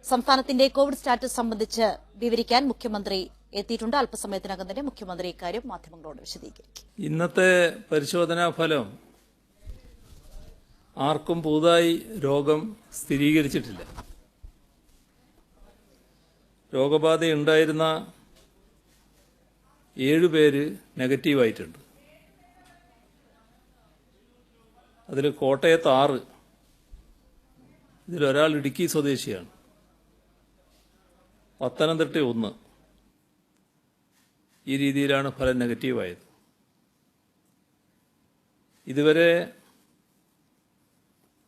സംസ്ഥാനത്തിന്റെ Covid status സംബന്ധിച്ച് വിവരിക്കാൻ മുഖ്യമന്ത്രി എത്തിയിട്ടുണ്ട്. അല്പസമയത്തിനകം തന്നെ മുഖ്യമന്ത്രി ഇക്കാര്യം മാധ്യമങ്ങളോട് വിശദീകരിക്കും. ഇന്നത്തെ പരിശോധനാ ഫലം ആർക്കും പുതുതായി രോഗം സ്ഥിരീകരിച്ചിട്ടില്ല. രോഗബാധയുണ്ടായിരുന്ന 7 പേര് നെഗറ്റീവായിട്ടുണ്ട്. അതിൽ കോട്ടയത്ത് 6, ഇതിലൊരാൾ ഇടുക്കി സ്വദേശിയാണ്. പത്തനംതിട്ട 1. ഈ രീതിയിലാണ് ഫലം നെഗറ്റീവായത്. ഇതുവരെ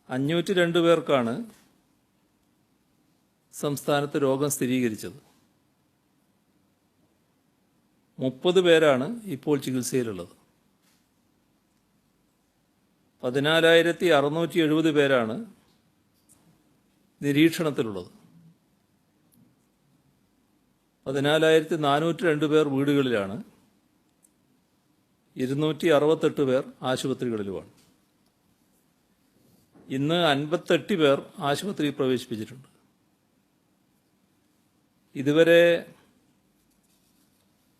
502 പേർക്കാണ് സംസ്ഥാനത്ത് രോഗം സ്ഥിരീകരിച്ചത്. 30 പേരാണ് ഇപ്പോൾ ചികിത്സയിലുള്ളത്. 14,670 പേരാണ് നിരീക്ഷണത്തിലുള്ളത്. 14,402 പേർ വീടുകളിലാണ്. 268 പേർ ആശുപത്രികളിലുമാണ്. ഇന്ന് 58 പേർ ആശുപത്രിയിൽ പ്രവേശിപ്പിച്ചിട്ടുണ്ട്. ഇതുവരെ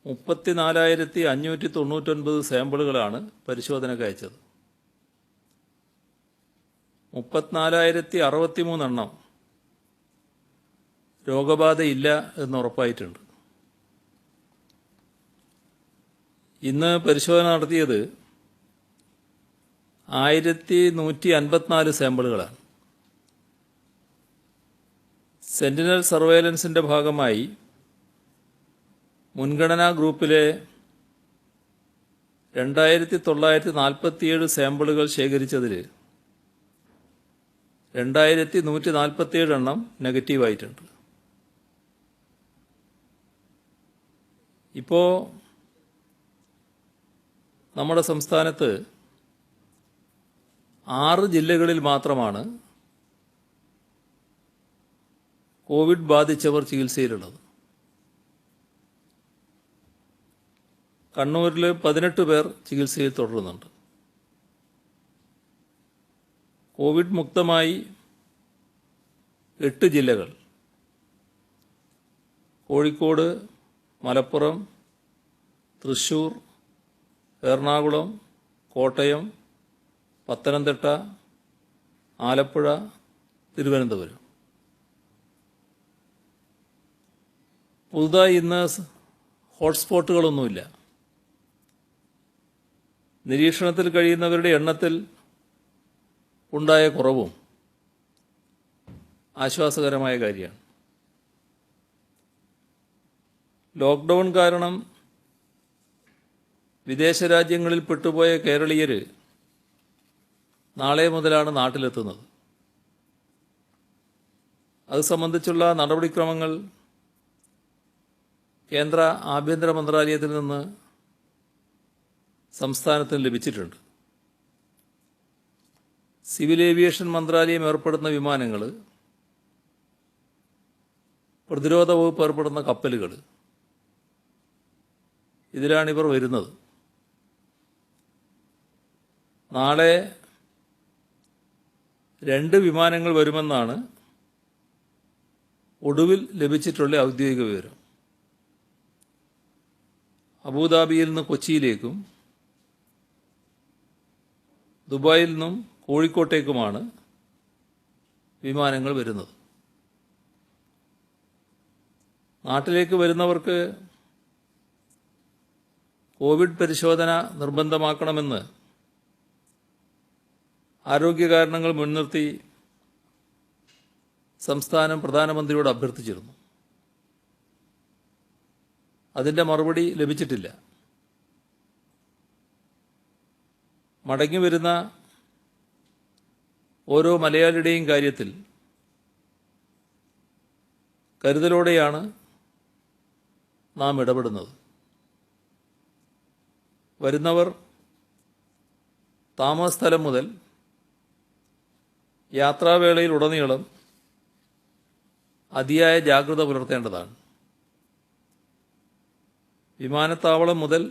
34,599 സാമ്പിളുകളാണ് പരിശോധനയ്ക്ക് അയച്ചത്. 34,063 എണ്ണം രോഗബാധയില്ല എന്നുറപ്പായിട്ടുണ്ട്. ഇന്ന് പരിശോധന നടത്തിയത് 1,154 സാമ്പിളുകളാണ്. സെന്റിനൽ സർവൈലൻസിന്റെ ഭാഗമായി മുൻഗണനാ ഗ്രൂപ്പിലെ 2,947 സാമ്പിളുകൾ ശേഖരിച്ചതിൽ 2,147 എണ്ണം നെഗറ്റീവായിട്ടുണ്ട്. ഇപ്പോൾ നമ്മുടെ സംസ്ഥാനത്ത് 6 ജില്ലകളിൽ മാത്രമാണ് കോവിഡ് ബാധിച്ചവർ ചികിത്സയിലുള്ളത്. കണ്ണൂരിൽ 18 പേർ ചികിത്സയിൽ തുടരുന്നുണ്ട്. കോവിഡ് മുക്തമായി 8 ജില്ലകൾ: കോഴിക്കോട്, മലപ്പുറം, തൃശൂർ, എറണാകുളം, കോട്ടയം, പത്തനംതിട്ട, ആലപ്പുഴ, തിരുവനന്തപുരം. പുതുതായി ഇന്ന് ഹോട്ട്സ്പോട്ടുകളൊന്നുമില്ല. നിരീക്ഷണത്തിൽ കഴിയുന്നവരുടെ എണ്ണത്തിൽ ഉണ്ടായ കുറവും ആശ്വാസകരമായ കാര്യമാണ്. ലോക്ക്ഡൗൺ കാരണം വിദേശ രാജ്യങ്ങളിൽ പെട്ടുപോയ കേരളീയർ നാളെ മുതലാണ് നാട്ടിലെത്തുന്നത്. അത് സംബന്ധിച്ചുള്ള നടപടിക്രമങ്ങൾ കേന്ദ്ര ആഭ്യന്തര മന്ത്രാലയത്തിൽ നിന്ന് സംസ്ഥാനത്തിന് ലഭിച്ചിട്ടുണ്ട്. സിവിൽ ഏവിയേഷൻ മന്ത്രാലയം ഏർപ്പെടുന്ന വിമാനങ്ങൾ, പ്രതിരോധ വകുപ്പ് ഏർപ്പെടുന്ന കപ്പലുകൾ, ഇതിലാണിവർ വരുന്നത്. നാളെ 2 വിമാനങ്ങൾ വരുമെന്നാണ് ഒടുവിൽ ലഭിച്ചിട്ടുള്ള ഔദ്യോഗിക വിവരം. അബുദാബിയിൽ നിന്ന് കൊച്ചിയിലേക്കും ദുബായിൽ നിന്നും കോഴിക്കോട്ടേക്കുമാണ് വിമാനങ്ങൾ വരുന്നത്. നാട്ടിലേക്ക് വരുന്നവർക്ക് കോവിഡ് പരിശോധന നിർബന്ധമാക്കണമെന്ന് ആരോഗ്യ കാരണങ്ങൾ മുൻനിർത്തി സംസ്ഥാനം പ്രധാനമന്ത്രിയോട് അഭ്യർത്ഥിച്ചിരുന്നു. അതിൻ്റെ മറുപടി ലഭിച്ചിട്ടില്ല. മടങ്ങി വരുന്ന ഓരോ മലയാളിയുടെയും കാര്യത്തിൽ കരുതലോടെയാണ് നാം ഇടപെടുന്നത്. വരുന്നവർ താമസസ്ഥലം മുതൽ യാത്രാവേളയിൽ ഉടനീളം അതിയായ ജാഗ്രത പുലർത്തേണ്ടതാണ്. വിമാനത്താവളം മുതൽ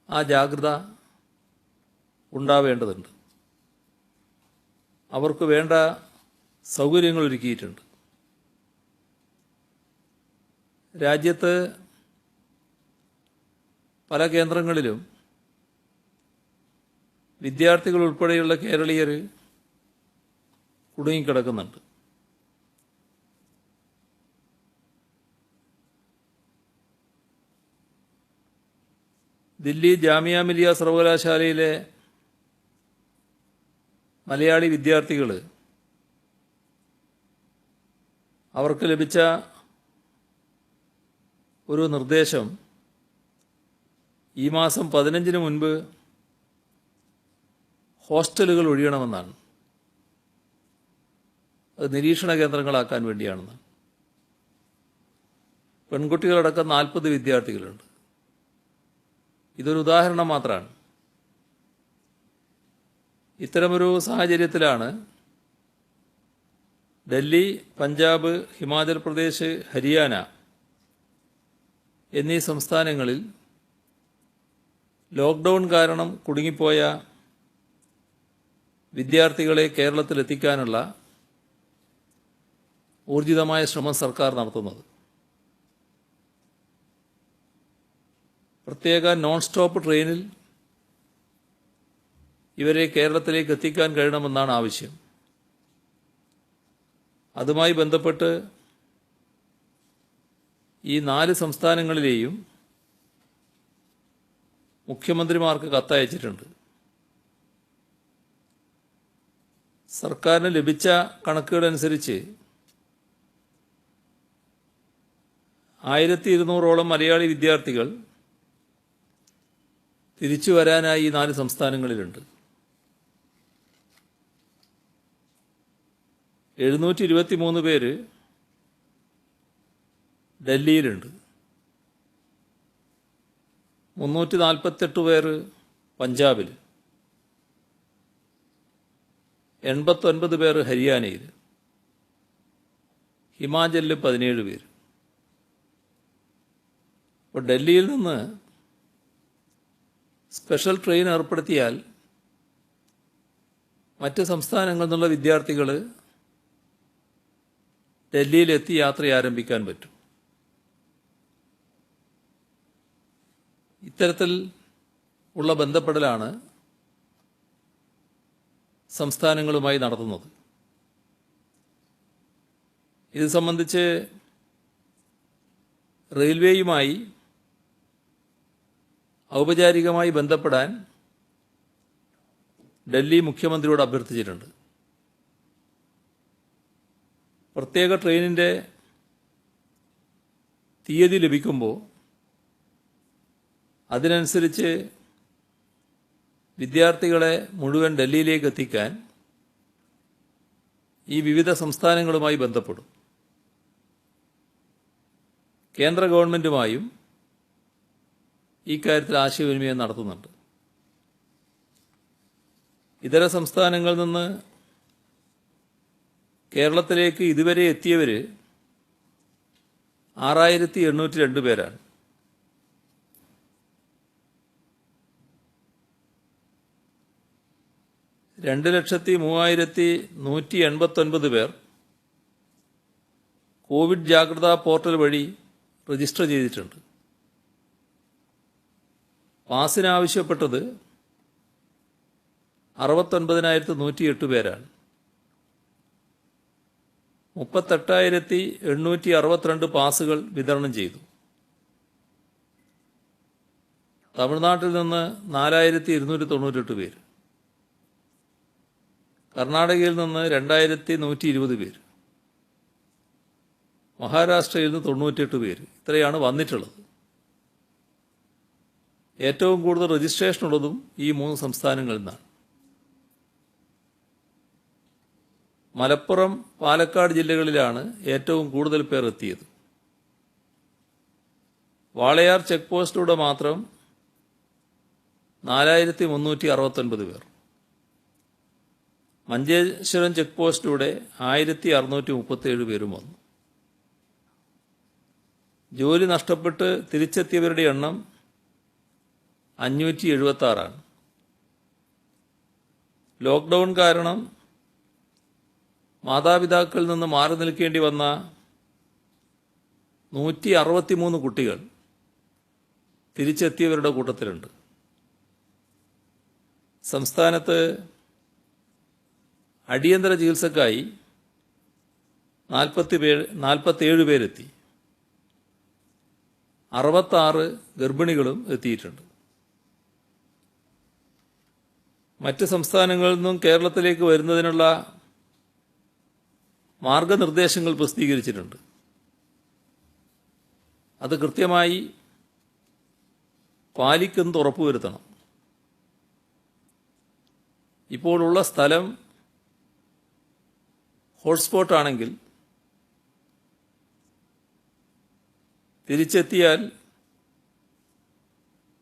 ആ ജാഗ്രത ഉണ്ടാവേണ്ടതുണ്ട്. അവർക്ക് വേണ്ട സൗകര്യങ്ങൾ ഒരുക്കിയിട്ടുണ്ട്. രാജ്യത്ത് പല കേന്ദ്രങ്ങളിലും വിദ്യാർത്ഥികൾ ഉൾപ്പെടെയുള്ള കേരളീയർ കുടുങ്ങിക്കിടക്കുന്നുണ്ട്. ദില്ലി ജാമിയ മിലിയ സർവകലാശാലയിലെ മലയാളി വിദ്യാർത്ഥികൾ അവർക്ക് ലഭിച്ച ഒരു നിർദ്ദേശം ഈ മാസം 15-ന് മുൻപ് ഹോസ്റ്റലുകൾ ഒഴിയണമെന്നാണ്. അത് നിരീക്ഷണ കേന്ദ്രങ്ങളാക്കാൻ വേണ്ടിയാണെന്ന്. പെൺകുട്ടികളടക്കം 40 വിദ്യാർത്ഥികളുണ്ട്. ഇതൊരു ഉദാഹരണം മാത്രമാണ്. ഇത്തരമൊരു സാഹചര്യത്തിലാണ് ഡൽഹി, പഞ്ചാബ്, ഹിമാചൽ പ്രദേശ്, ഹരിയാന എന്നീ സംസ്ഥാനങ്ങളിൽ ലോക്ക്ഡൗൺ കാരണം കുടുങ്ങിപ്പോയ വിദ്യാർത്ഥികളെ കേരളത്തിലെത്തിക്കാനുള്ള ഊർജിതമായ ശ്രമം സർക്കാർ നടത്തുന്നത്. പ്രത്യേക നോൺ സ്റ്റോപ്പ് ട്രെയിനിൽ ഇവരെ കേരളത്തിലേക്ക് എത്തിക്കാൻ കഴിയണമെന്നാണ് ആവശ്യം. അതുമായി ബന്ധപ്പെട്ട് ഈ 4 സംസ്ഥാനങ്ങളിലെയും മുഖ്യമന്ത്രിമാർക്ക് കത്തയച്ചിട്ടുണ്ട്. സർക്കാരിന് ലഭിച്ച കണക്കുകളനുസരിച്ച് 1200ഓളം മലയാളി വിദ്യാർത്ഥികൾ തിരിച്ചു വരാനായി ഈ 4 സംസ്ഥാനങ്ങളിലുണ്ട്. 723 പേര് ഡൽഹിയിലുണ്ട്. 348 പേര് പഞ്ചാബിൽ, 89 പേര് ഹരിയാനയിൽ, ഹിമാചലിൽ 17 പേര്. അപ്പോൾ ഡൽഹിയിൽ നിന്ന് സ്പെഷ്യൽ ട്രെയിൻ ഏർപ്പെടുത്തിയാൽ മറ്റ് സംസ്ഥാനങ്ങളിൽ നിന്നുള്ള വിദ്യാർത്ഥികൾ ഡൽഹിയിലെത്തി യാത്ര ആരംഭിക്കാൻ പറ്റും. ഇത്തരത്തിൽ ഉള്ള ബന്ധപ്പെടലാണ് സംസ്ഥാനങ്ങളുമായി നടത്തുന്നത്. ഇത് സംബന്ധിച്ച് റെയിൽവേയുമായി ഔപചാരികമായി ബന്ധപ്പെടാൻ ഡൽഹി മുഖ്യമന്ത്രിയോട് അഭ്യർത്ഥിച്ചിട്ടുണ്ട്. പ്രത്യേക ട്രെയിനിൻ്റെ തീയതി ലഭിക്കുമ്പോൾ അതിനനുസരിച്ച് വിദ്യാർത്ഥികളെ മുഴുവൻ ഡൽഹിയിലേക്ക് എത്തിക്കാൻ ഈ വിവിധ സംസ്ഥാനങ്ങളുമായി ബന്ധപ്പെടും. കേന്ദ്ര ഗവൺമെൻറ്റുമായും ഈ കാര്യത്തിൽ ആശയവിനിമയം നടത്തുന്നുണ്ട്. ഇതര സംസ്ഥാനങ്ങളിൽ നിന്ന് കേരളത്തിലേക്ക് ഇതുവരെ എത്തിയവർ 6802 പേരാണ്. രണ്ട് 2,03,189 പേർ കോവിഡ് ജാഗ്രതാ പോർട്ടൽ വഴി രജിസ്റ്റർ ചെയ്തിട്ടുണ്ട്. പാസിനാവശ്യപ്പെട്ടത് 69,108 പേരാണ്. 38,862 പാസുകൾ വിതരണം ചെയ്തു. തമിഴ്നാട്ടിൽ നിന്ന് 4,298 പേര്, കർണാടകയിൽ നിന്ന് 2,120 പേര്, മഹാരാഷ്ട്രയിൽ നിന്ന് 98 പേര്. ഇത്രയാണ് വന്നിട്ടുള്ളത്. ഏറ്റവും കൂടുതൽ രജിസ്ട്രേഷൻ ഉള്ളതും ഈ 3 സംസ്ഥാനങ്ങളിൽ നിന്നാണ്. മലപ്പുറം, പാലക്കാട് ജില്ലകളിലാണ് ഏറ്റവും കൂടുതൽ പേർ എത്തിയത്. വാളയാർ ചെക്ക് പോസ്റ്റിലൂടെ മാത്രം 4,369 പേർ, മഞ്ചേശ്വരം ചെക്ക് പോസ്റ്റിലൂടെ 1,637 പേരും വന്നു. ജോലി നഷ്ടപ്പെട്ട് തിരിച്ചെത്തിയവരുടെ എണ്ണം 576. ലോക്ക്ഡൗൺ കാരണം മാതാപിതാക്കളിൽ നിന്ന് മാറി നിൽക്കേണ്ടി വന്ന 163 കുട്ടികൾ തിരിച്ചെത്തിയവരുടെ കൂട്ടത്തിലുണ്ട്. സംസ്ഥാനത്ത് അടിയന്തര ചികിത്സക്കായി 47 പേരെത്തി. 66 ഗർഭിണികളും എത്തിയിട്ടുണ്ട്. മറ്റ് സംസ്ഥാനങ്ങളിൽ നിന്നും കേരളത്തിലേക്ക് വരുന്നതിനുള്ള മാർഗനിർദ്ദേശങ്ങൾ പ്രസിദ്ധീകരിച്ചിട്ടുണ്ട്. അത് കൃത്യമായി പാലിക്കുന്നത് ഉറപ്പുവരുത്തണം. ഇപ്പോഴുള്ള സ്ഥലം ഹോട്ട്സ്പോട്ട് ആണെങ്കിൽ തിരിച്ചെത്തിയാൽ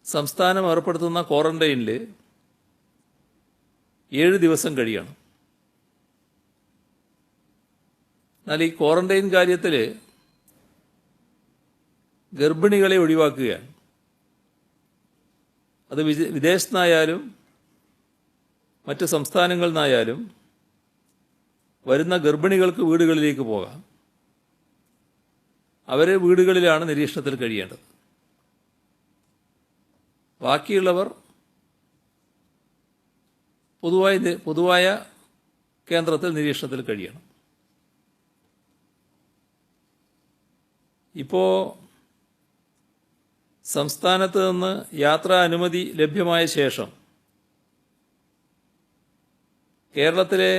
സംസ്ഥാനം ഏർപ്പെടുത്തുന്ന ക്വാറന്റൈനിൽ 7 ദിവസം കഴിയണം. എന്നാൽ ഈ ക്വാറന്റൈൻ കാര്യത്തിൽ ഗർഭിണികളെ ഒഴിവാക്കുകയാണ്. അത് വിദേശത്തു നിന്നായാലും മറ്റ് സംസ്ഥാനങ്ങളിൽ നിന്നായാലും വരുന്ന ഗർഭിണികൾക്ക് വീടുകളിലേക്ക് പോകാം. അവരെ വീടുകളിലാണ് നിരീക്ഷണത്തിൽ കഴിയേണ്ടത്. ബാക്കിയുള്ളവർ പൊതുവായ കേന്ദ്രത്തിൽ നിരീക്ഷണത്തിൽ കഴിയണം. ഇപ്പോൾ സംസ്ഥാനത്ത് നിന്ന് യാത്രാ അനുമതി ലഭ്യമായ ശേഷം കേരളത്തിലെ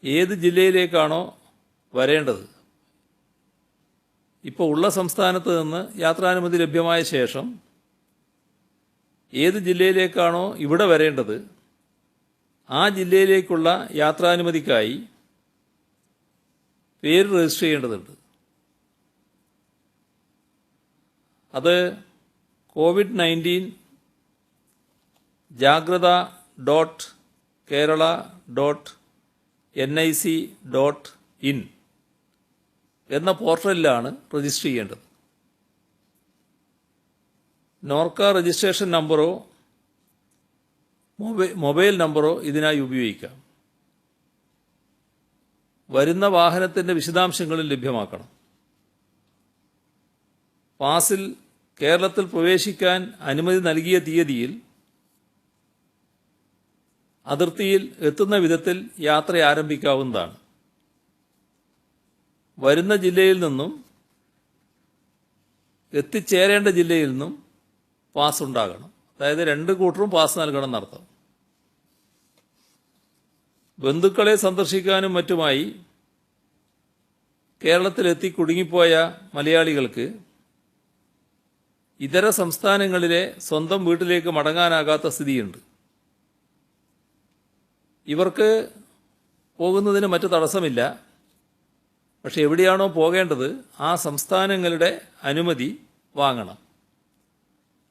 ഏത് ജില്ലയിലേക്കാണോ വരേണ്ടത്, ഇപ്പോൾ ഉള്ള സംസ്ഥാനത്ത് നിന്ന് യാത്രാനുമതി ലഭ്യമായ ശേഷം ഏത് ജില്ലയിലേക്കാണോ ഇവിടെ വരേണ്ടത്, ആ ജില്ലയിലേക്കുള്ള യാത്രാനുമതിക്കായി പേര് രജിസ്റ്റർ ചെയ്യേണ്ടതുണ്ട്. അത് COVID-19 jagrada.kerala.nic.in എന്ന പോർട്ടലിലാണ് രജിസ്റ്റർ ചെയ്യേണ്ടത്. നോർക്ക രജിസ്ട്രേഷൻ നമ്പറോ മൊബൈൽ നമ്പറോ ഇതിനായി ഉപയോഗിക്കാം. വരുന്ന വാഹനത്തിൻ്റെ വിശദാംശങ്ങളും ലഭ്യമാക്കണം. പാസിൽ കേരളത്തിൽ പ്രവേശിക്കാൻ അനുമതി നൽകിയ തീയതിയിൽ അതിർത്തിയിൽ എത്തുന്ന വിധത്തിൽ യാത്ര ആരംഭിക്കാവുന്നതാണ്. വരുന്ന ജില്ലയിൽ നിന്നും എത്തിച്ചേരേണ്ട ജില്ലയിൽ നിന്നും പാസ് ഉണ്ടാകണം. അതായത് 2 കൂട്ടരും പാസ് നൽകണം എന്നർത്ഥം. ബന്ധുക്കളെ സന്ദർശിക്കാനും മറ്റുമായി കേരളത്തിലെത്തി കുടുങ്ങിപ്പോയ മലയാളികൾക്ക് ഇതര സംസ്ഥാനങ്ങളിലെ സ്വന്തം വീട്ടിലേക്ക് മടങ്ങാനാകാത്ത സ്ഥിതിയുണ്ട്. ഇവർക്ക് പോകുന്നതിന് മറ്റു തടസ്സമില്ല. പക്ഷെ എവിടെയാണോ പോകേണ്ടത് ആ സംസ്ഥാനങ്ങളുടെ അനുമതി വാങ്ങണം.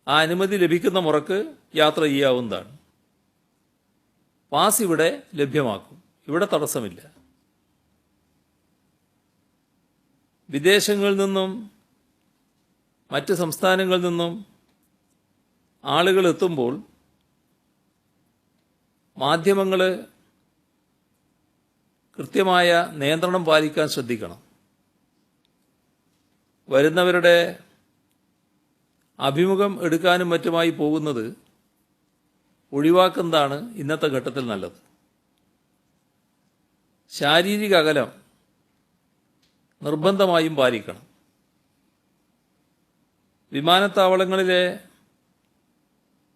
ആ അനുമതി ലഭിക്കുന്ന മുറക്ക് യാത്ര ചെയ്യാവുന്നതാണ്. പാസ് ഇവിടെ ലഭ്യമാക്കും. ഇവിടെ തടസ്സമില്ല. വിദേശങ്ങളിൽ നിന്നും മറ്റ് സംസ്ഥാനങ്ങളിൽ നിന്നും ആളുകൾ എത്തുമ്പോൾ മാധ്യമങ്ങൾ കൃത്യമായ നിയന്ത്രണം പാലിക്കാൻ ശ്രദ്ധിക്കണം. വരുന്നവരുടെ അഭിമുഖം എടുക്കാനും മറ്റുമായി പോകുന്നത് ഒഴിവാക്കുന്നതാണ് ഇന്നത്തെ ഘട്ടത്തിൽ നല്ലത്. ശാരീരിക അകലം നിർബന്ധമായും പാലിക്കണം. വിമാനത്താവളങ്ങളിലെ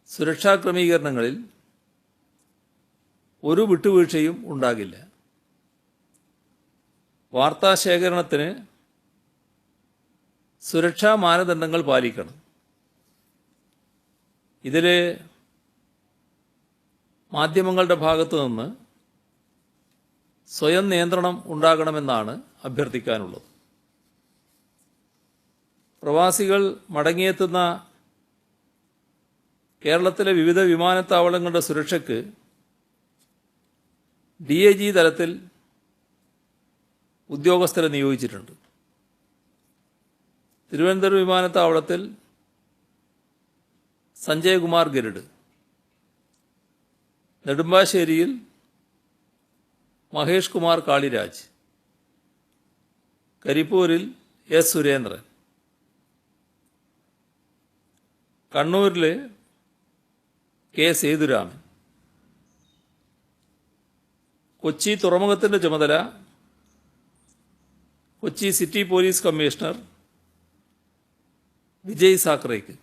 സുരക്ഷാ ക്രമീകരണങ്ങളിൽ ഒരു വിട്ടുവീഴ്ചയും ഉണ്ടാകില്ല. വാർത്താശേഖരണത്തിന് സുരക്ഷാ മാനദണ്ഡങ്ങൾ പാലിക്കണം. ഇതിൽ മാധ്യമങ്ങളുടെ ഭാഗത്തു നിന്ന് സ്വയം നിയന്ത്രണം ഉണ്ടാകണമെന്നാണ് അഭ്യർത്ഥിക്കാനുള്ളത്. പ്രവാസികൾ മടങ്ങിയെത്തുന്ന കേരളത്തിലെ വിവിധ വിമാനത്താവളങ്ങളുടെ സുരക്ഷയ്ക്ക് DIG തലത്തിൽ ഉദ്യോഗസ്ഥരെ നിയോഗിച്ചിട്ടുണ്ട്. തിരുവനന്തപുരം വിമാനത്താവളത്തിൽ സഞ്ജയ് കുമാർ ഗരുഡ്, നെടുമ്പാശ്ശേരിയിൽ മഹേഷ് കുമാർ കാളിരാജ്, കരിപ്പൂരിൽ എസ് സുരേന്ദ്രൻ, കണ്ണൂരിൽ കെ സേതുരാമൻ, കൊച്ചി തുറമുഖത്തിൻ്റെ ചുമതല Kochi city police commissioner Vijay സാക്കറേക്ക്.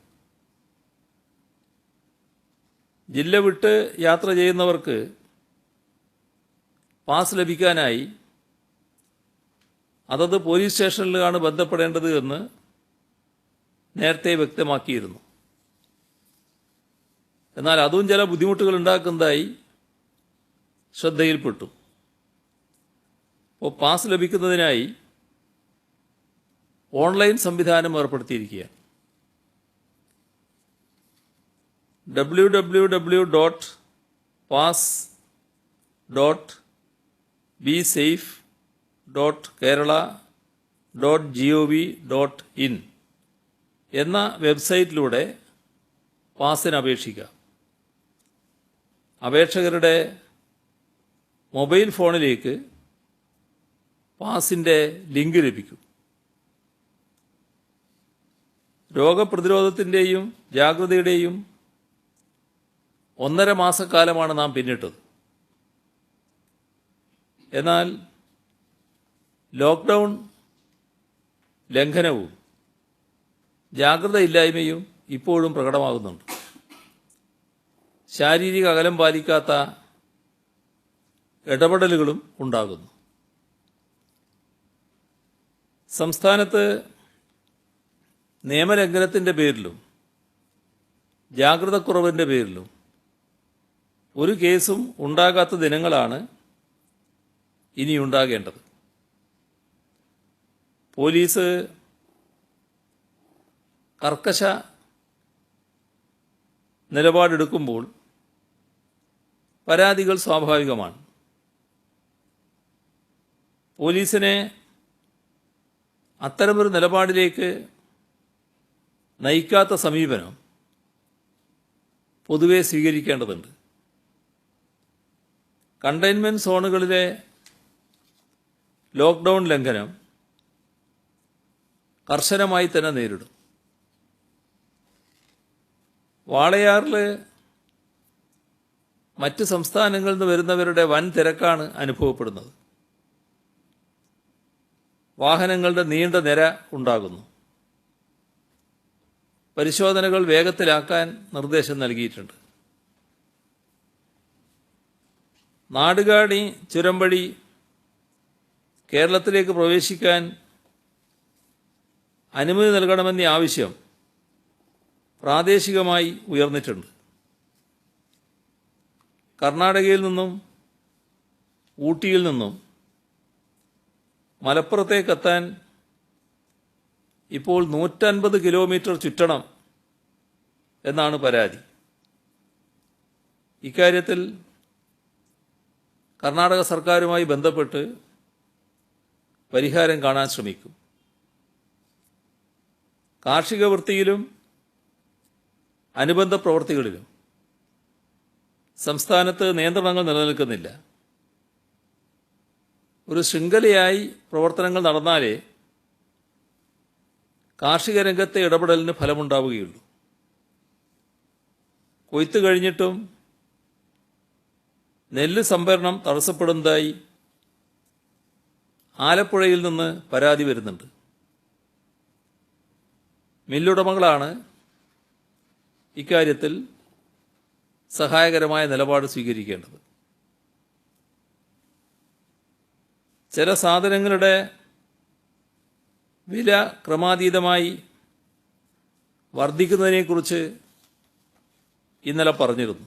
ജില്ല വിട്ട് യാത്ര ചെയ്യുന്നവർക്ക് പാസ് ലഭിക്കാനായി അതത് പോലീസ് സ്റ്റേഷനിലാണ് ബന്ധപ്പെടേണ്ടത് എന്ന് നേരത്തെ വ്യക്തമാക്കിയിരുന്നു. എന്നാൽ അതും ചില ബുദ്ധിമുട്ടുകൾ ഉണ്ടാക്കുന്നതായി ശ്രദ്ധയിൽപ്പെട്ടു. അപ്പോൾ പാസ് ലഭിക്കുന്നതിനായി ഓൺലൈൻ സംവിധാനം ഏർപ്പെടുത്തിയിരിക്കുകയാണ്. www.pass.besafe.kerala.gov.in എന്ന വെബ്സൈറ്റിലൂടെ പാസിന് അപേക്ഷിക്കാം. അപേക്ഷകരുടെ മൊബൈൽ ഫോണിലേക്ക് പാസിൻ്റെ ലിങ്ക് ലഭിക്കും. രോഗപ്രതിരോധത്തിൻ്റെയും ജാഗ്രതയുടെയും 1.5 മാസക്കാലമാണ് നാം പിന്നിട്ടത്. എന്നാൽ ലോക്ക്ഡൗൺ ലംഘനവും ജാഗ്രതയില്ലായ്മയും ഇപ്പോഴും പ്രകടമാകുന്നുണ്ട്. ശാരീരിക അകലം പാലിക്കാത്ത ഇടപെടലുകളും ഉണ്ടാകുന്നു. സംസ്ഥാനത്ത് നിയമലംഘനത്തിൻ്റെ പേരിലും ജാഗ്രതക്കുറവിൻ്റെ പേരിലും ഒരു കേസും ഉണ്ടാകാത്ത ദിനങ്ങളാണ് ഇനിയുണ്ടാകേണ്ടത്. പോലീസ് കർക്കശ നിലപാടെടുക്കുമ്പോൾ പരാതികൾ സ്വാഭാവികമാണ്. പോലീസിനെ അത്തരമൊരു നിലപാടിലേക്ക് നയിക്കാത്ത സമീപനം പൊതുവെ സ്വീകരിക്കേണ്ടതുണ്ട്. കണ്ടെയ്ൻമെൻറ് സോണുകളിലെ ലോക്ക്ഡൗൺ ലംഘനം കർശനമായി തന്നെ നേരിടും. വാളയാറിൽ മറ്റ് സംസ്ഥാനങ്ങളിൽ നിന്ന് വരുന്നവരുടെ വൻ തിരക്കാണ് അനുഭവപ്പെടുന്നത്. വാഹനങ്ങളുടെ നീണ്ട നിര ഉണ്ടാകുന്നു. പരിശോധനകൾ വേഗത്തിലാക്കാൻ നിർദ്ദേശം നൽകിയിട്ടുണ്ട്. നാടുകാണി ചുരം വഴി കേരളത്തിലേക്ക് പ്രവേശിക്കാൻ അനുമതി നൽകണമെന്ന ആവശ്യം പ്രാദേശികമായി ഉയർന്നിട്ടുണ്ട്. കർണാടകയിൽ നിന്നും ഊട്ടിയിൽ നിന്നും മലപ്പുറത്തേക്കെത്താൻ ഇപ്പോൾ 150 കിലോമീറ്റർ ചുറ്റണം എന്നാണ് പരാതി. ഇക്കാര്യത്തിൽ കർണാടക സർക്കാരുമായി ബന്ധപ്പെട്ട് പരിഹാരം കാണാൻ ശ്രമിക്കും. കാർഷിക വൃത്തിയിലും അനുബന്ധ പ്രവൃത്തികളിലും സംസ്ഥാനത്ത് നിയന്ത്രണങ്ങൾ നിലനിൽക്കുന്നില്ല. ഒരു ശൃംഖലയായി പ്രവർത്തനങ്ങൾ നടന്നാലേ കാർഷിക രംഗത്തെ ഇടപെടലിന് ഫലമുണ്ടാവുകയുള്ളൂ. കൊയ്ത്ത് കഴിഞ്ഞിട്ടും നെല്ല് സംഭരണം തടസ്സപ്പെടുന്നതായി ആലപ്പുഴയിൽ നിന്ന് പരാതി വരുന്നുണ്ട്. മില്ലുടമകളാണ് ഇക്കാര്യത്തിൽ സഹായകരമായ നിലപാട് സ്വീകരിക്കേണ്ടത്. ചില സാധനങ്ങളുടെ വില ക്രമാതീതമായി വർദ്ധിക്കുന്നതിനെക്കുറിച്ച് ഇന്നലെ പറഞ്ഞിരുന്നു.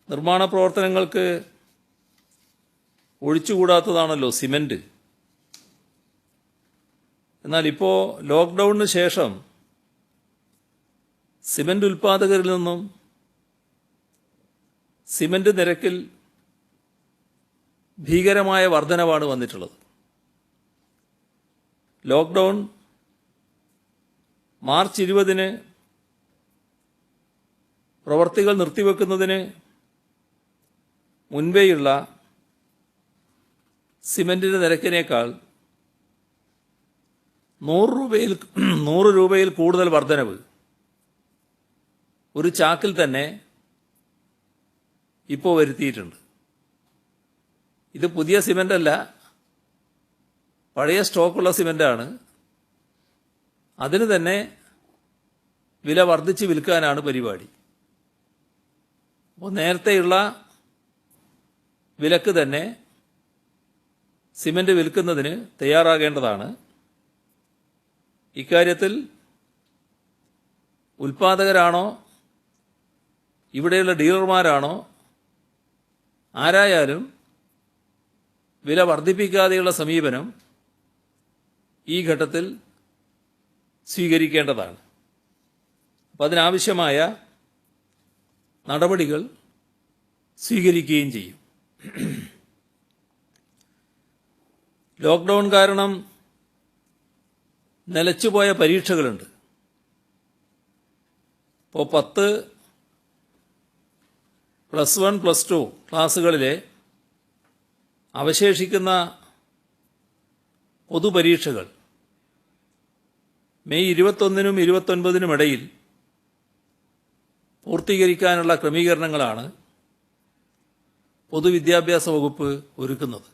നിർമ്മാണ പ്രവർത്തനങ്ങൾക്ക് ഒഴിച്ചുകൂടാത്തതാണല്ലോ സിമൻറ്റ്. എന്നാൽ ഇപ്പോൾ ലോക്ക്ഡൗണിന് ശേഷം സിമൻറ്റ് ഉൽപ്പാദകരിൽ നിന്നും സിമൻറ്റ് നിരക്കിൽ ഭീകരമായ വർധനവാണ് വന്നിട്ടുള്ളത്. ലോക്ക്ഡൗൺ മാർച്ച് 20 പ്രവർത്തികൾ നിർത്തിവെക്കുന്നതിന് മുൻപേയുള്ള സിമൻറ്റിൻ്റെ നിരക്കിനേക്കാൾ 100 രൂപയിൽ കൂടുതൽ വർധനവ് ഒരു ചാക്കിൽ തന്നെ ഇപ്പോൾ വരുത്തിയിട്ടുണ്ട്. ഇത് പുതിയ സിമൻ്റ് അല്ല, പഴയ സ്റ്റോക്കുള്ള സിമൻ്റാണ്. അതിന് തന്നെ വില വർദ്ധിച്ച് വിൽക്കാനാണ് പരിപാടി. അപ്പോൾ നേരത്തെയുള്ള വിലക്ക് തന്നെ സിമൻ്റ് വിൽക്കുന്നതിന് തയ്യാറാകേണ്ടതാണ്. ഇക്കാര്യത്തിൽ ഉൽപ്പാദകരാണോ ഇവിടെയുള്ള ഡീലർമാരാണോ ആരായാലും വില വർദ്ധിപ്പിക്കാതെയുള്ള സമീപനം ഈ ഘട്ടത്തിൽ സ്വീകരിക്കേണ്ടതാണ്. അപ്പോൾ അതിനാവശ്യമായ നടപടികൾ സ്വീകരിക്കുകയും ചെയ്യും. ലോക്ക്ഡൗൺ കാരണം നിലച്ചുപോയ പരീക്ഷകളുണ്ട്. ഇപ്പോൾ 10, +1, +2 ക്ലാസ്സുകളിലെ അവശേഷിക്കുന്ന പൊതുപരീക്ഷകൾ മെയ് 21-നും 29-നും ഇടയിൽ പൂർത്തീകരിക്കാനുള്ള ക്രമീകരണങ്ങളാണ് പൊതുവിദ്യാഭ്യാസ വകുപ്പ് ഒരുക്കുന്നത്.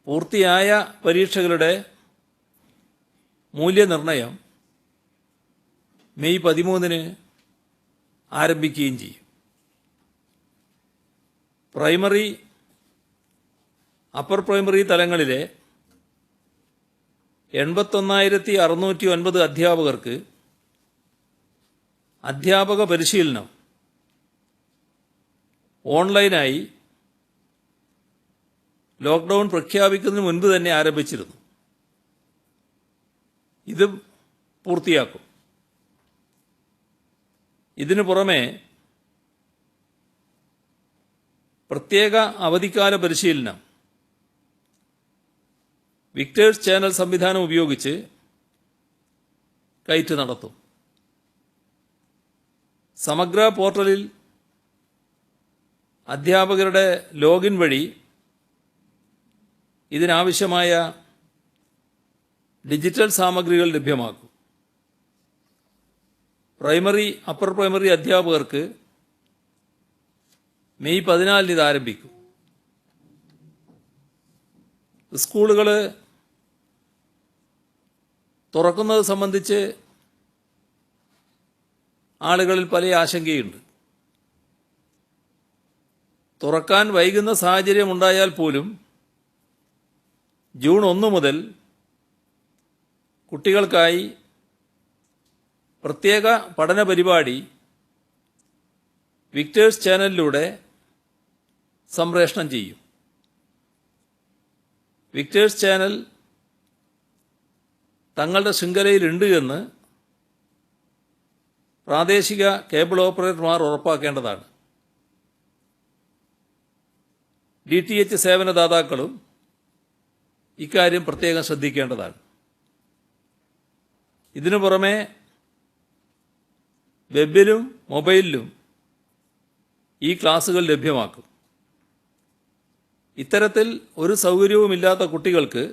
പൂർത്തിയായ പരീക്ഷകളുടെ മൂല്യനിർണ്ണയം മെയ് 13-ന് ആരംഭിക്കുകയും ചെയ്യും. പ്രൈമറി, അപ്പർ പ്രൈമറി തലങ്ങളിലെ 81,609 അധ്യാപകർക്ക് അധ്യാപക പരിശീലനം ഓൺലൈനായി ലോക്ക്ഡൗൺ പ്രഖ്യാപിക്കുന്നതിന് മുൻപ് തന്നെ ആരംഭിച്ചിരുന്നു. ഇത് പൂർത്തിയാക്കും. ഇതിനു പുറമെ പ്രത്യേക അവധിക്കാല പരിശീലനം വിക്ടേഴ്സ് ചാനൽ സംവിധാനം ഉപയോഗിച്ച് കയറ്റ് നടത്തും. സമഗ്ര പോർട്ടലിൽ അധ്യാപകരുടെ ലോഗിൻ വഴി ഇതിനാവശ്യമായ ഡിജിറ്റൽ സാമഗ്രികൾ ലഭ്യമാക്കും. പ്രൈമറി, അപ്പർ പ്രൈമറി അധ്യാപകർക്ക് മെയ് 14-ന് ഇത് ആരംഭിക്കും. സ്കൂളുകൾ തുറക്കുന്നത് സംബന്ധിച്ച് ആളുകളിൽ പല ആശങ്കയുണ്ട്. തുറക്കാൻ വൈകുന്ന സാഹചര്യം ഉണ്ടായാൽ പോലും ജൂൺ 1 മുതൽ കുട്ടികൾക്കായി പ്രത്യേക പഠന പരിപാടി വിക്ടേഴ്സ് ചാനലിലൂടെ സംപ്രേഷണം ചെയ്യും. വിക്ടേഴ്സ് ചാനൽ തങ്ങളുടെ ശൃംഖലയിലുണ്ട് എന്ന് പ്രാദേശിക കേബിൾ ഓപ്പറേറ്റർമാർ ഉറപ്പാക്കേണ്ടതാണ്. DTH സേവനദാതാക്കളും ഇക്കാര്യം പ്രത്യേകം ശ്രദ്ധിക്കേണ്ടതാണ്. ഇതിനു പുറമെ വെബിലും മൊബൈലിലും ഈ ക്ലാസുകൾ ലഭ്യമാക്കും. ഇത്തരത്തിൽ ഒരു സൗകര്യവുമില്ലാത്ത കുട്ടികൾക്ക്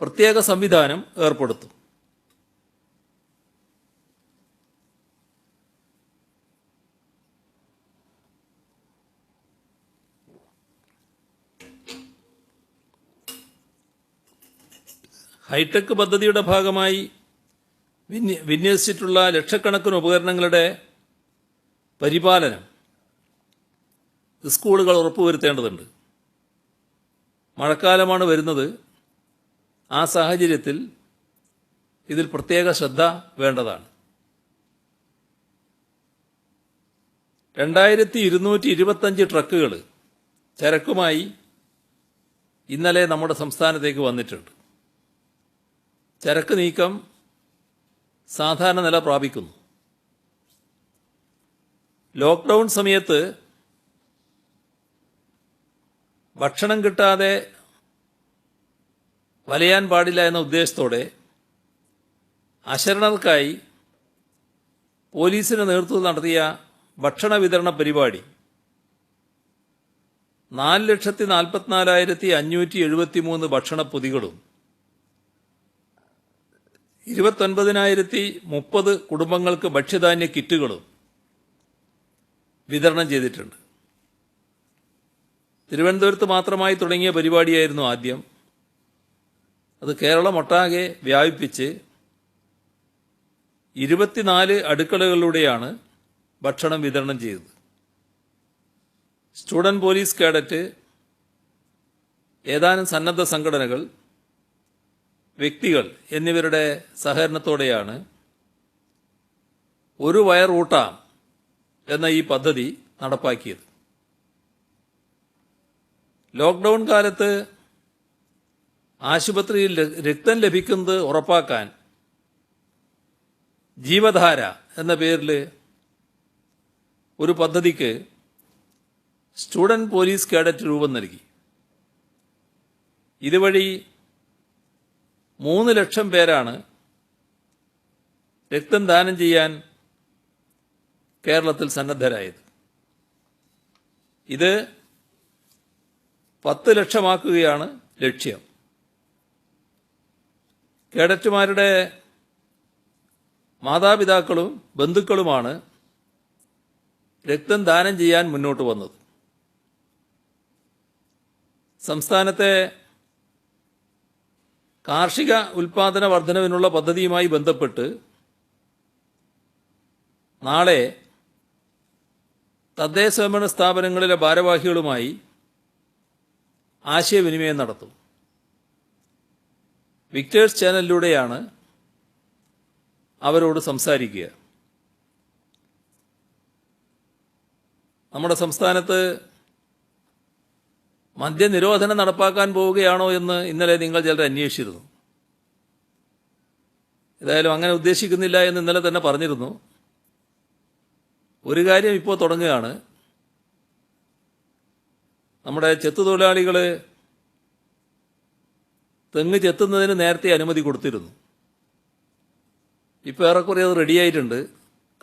പ്രത്യേക സംവിധാനം ഏർപ്പെടുത്തും. ഹൈടെക് പദ്ധതിയുടെ ഭാഗമായി വിന്യസിച്ചിട്ടുള്ള ലക്ഷക്കണക്കിന് ഉപകരണങ്ങളുടെ പരിപാലനം സ്കൂളുകൾ ഉറപ്പുവരുത്തേണ്ടതുണ്ട്. മഴക്കാലമാണ് വരുന്നത്. ആ സാഹചര്യത്തിൽ ഇതിൽ പ്രത്യേക ശ്രദ്ധ വേണ്ടതാണ്. 2225 ട്രക്കുകൾ ചരക്കുമായി ഇന്നലെ നമ്മുടെ സംസ്ഥാനത്തേക്ക് വന്നിട്ടുണ്ട്. ചരക്ക് നീക്കം സാധാരണ നില പ്രാപിക്കുന്നു. ലോക്ക്ഡൗൺ സമയത്ത് ഭക്ഷണം കിട്ടാതെ വലയാൻ പാടില്ല എന്ന ഉദ്ദേശത്തോടെ അശരണർക്കായി പോലീസിന് നേതൃത്വം നടത്തിയ ഭക്ഷണ വിതരണ പരിപാടി 4,44,573 ഭക്ഷണപ്പൊതികളും 29,030 കുടുംബങ്ങൾക്ക് ഭക്ഷ്യധാന്യ കിറ്റുകളും വിതരണം ചെയ്തിട്ടുണ്ട്. തിരുവനന്തപുരത്ത് മാത്രമായി തുടങ്ങിയ പരിപാടിയായിരുന്നു ആദ്യം. അത് കേരളമൊട്ടാകെ വ്യാപിപ്പിച്ച് 24 അടുക്കളകളിലൂടെയാണ് ഭക്ഷണം വിതരണം ചെയ്തത്. സ്റ്റുഡന്റ് പോലീസ് കേഡറ്റ്, ഏതാനും സന്നദ്ധ സംഘടനകൾ, വ്യക്തികൾ എന്നിവരുടെ സഹകരണത്തോടെയാണ് ഒരു വയർ ഊട്ടാം എന്ന ഈ പദ്ധതി നടപ്പാക്കിയത്. ലോക്ക്ഡൌൺ കാലത്ത് ആശുപത്രിയിൽ രക്തം ലഭിക്കുന്നത് ഉറപ്പാക്കാൻ ജീവധാര എന്ന പേരിൽ ഒരു പദ്ധതിക്ക് സ്റ്റുഡന്റ് പോലീസ് കേഡറ്റ് രൂപം നൽകി. ഇതുവഴി 3 ലക്ഷം പേരാണ് രക്തം ദാനം ചെയ്യാൻ കേരളത്തിൽ സന്നദ്ധരായത്. ഇത് 10 ലക്ഷമാക്കുകയാണ് ലക്ഷ്യം. കേഡറ്റുമാരുടെ മാതാപിതാക്കളും ബന്ധുക്കളുമാണ് രക്തം ദാനം ചെയ്യാൻ മുന്നോട്ട് വന്നത്. സംസ്ഥാനത്തെ കാർഷിക ഉൽപാദന വർധനവിനുള്ള പദ്ധതിയുമായി ബന്ധപ്പെട്ട് നാളെ തദ്ദേശ സ്വയംഭരണ സ്ഥാപനങ്ങളിലെ ഭാരവാഹികളുമായി ആശയവിനിമയം നടത്തും. വിക്ടേഴ്സ് ചാനലിലൂടെയാണ് അവരോട് സംസാരിക്കുക. നമ്മുടെ സംസ്ഥാനത്ത് മദ്യനിരോധനം നടപ്പാക്കാൻ പോവുകയാണോ എന്ന് ഇന്നലെ നിങ്ങൾ ചിലർ അന്വേഷിച്ചിരുന്നു. ഏതായാലും അങ്ങനെ ഉദ്ദേശിക്കുന്നില്ല എന്ന് ഇന്നലെ തന്നെ പറഞ്ഞിരുന്നു. ഒരു കാര്യം ഇപ്പോൾ തുടങ്ങുകയാണ്. നമ്മുടെ ചെത്തുതൊഴിലാളികൾ തെങ്ങ് ചെത്തുന്നതിന് നേരത്തെ അനുമതി കൊടുത്തിരുന്നു. ഇപ്പോൾ ഏറെക്കുറെ അത് റെഡിയായിട്ടുണ്ട്.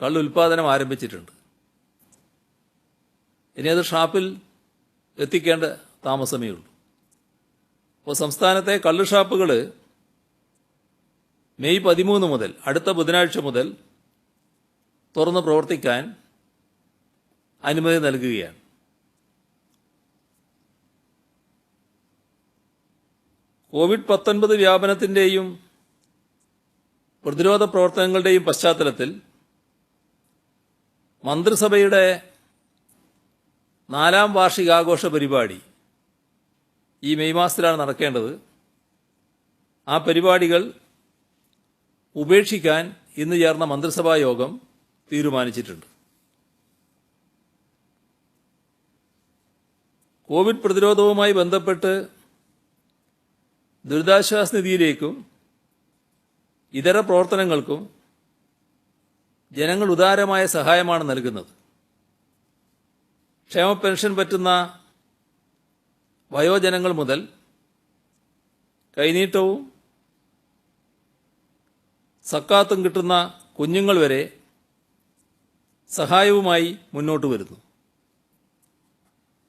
കള്ളുൽപാദനം ആരംഭിച്ചിട്ടുണ്ട്. ഇനി അത് ഷാപ്പിൽ എത്തിക്കേണ്ട താമസമേ ഉള്ളൂ. അപ്പോൾ സംസ്ഥാനത്തെ കള്ള് ഷാപ്പുകൾ മെയ് 13 മുതൽ, അടുത്ത ബുധനാഴ്ച മുതൽ തുറന്ന് പ്രവർത്തിക്കാൻ അനുമതി നൽകുകയാണ്. കോവിഡ്-19 വ്യാപനത്തിൻ്റെയും പ്രതിരോധ പ്രവർത്തനങ്ങളുടെയും പശ്ചാത്തലത്തിൽ മന്ത്രിസഭയുടെ 4ാം വാർഷികാഘോഷ പരിപാടി ഈ മെയ് മാസത്തിലാണ് നടക്കേണ്ടത്. ആ പരിപാടികൾ ഉപേക്ഷിക്കാൻ ഇന്ന് ചേർന്ന മന്ത്രിസഭാ യോഗം തീരുമാനിച്ചിട്ടുണ്ട്. കോവിഡ് പ്രതിരോധവുമായി ബന്ധപ്പെട്ട് ദുരിതാശ്വാസ നിധിയിലേക്കും ഇതര പ്രവർത്തനങ്ങൾക്കും ജനങ്ങൾ ഉദാരമായ സഹായമാണ് നൽകുന്നത്. ക്ഷേമ പെൻഷൻ പറ്റുന്ന വയോജനങ്ങൾ മുതൽ കൈനീട്ടവും സക്കാത്തും കിട്ടുന്ന കുഞ്ഞുങ്ങൾ വരെ സഹായവുമായി മുന്നോട്ട് വരുന്നു.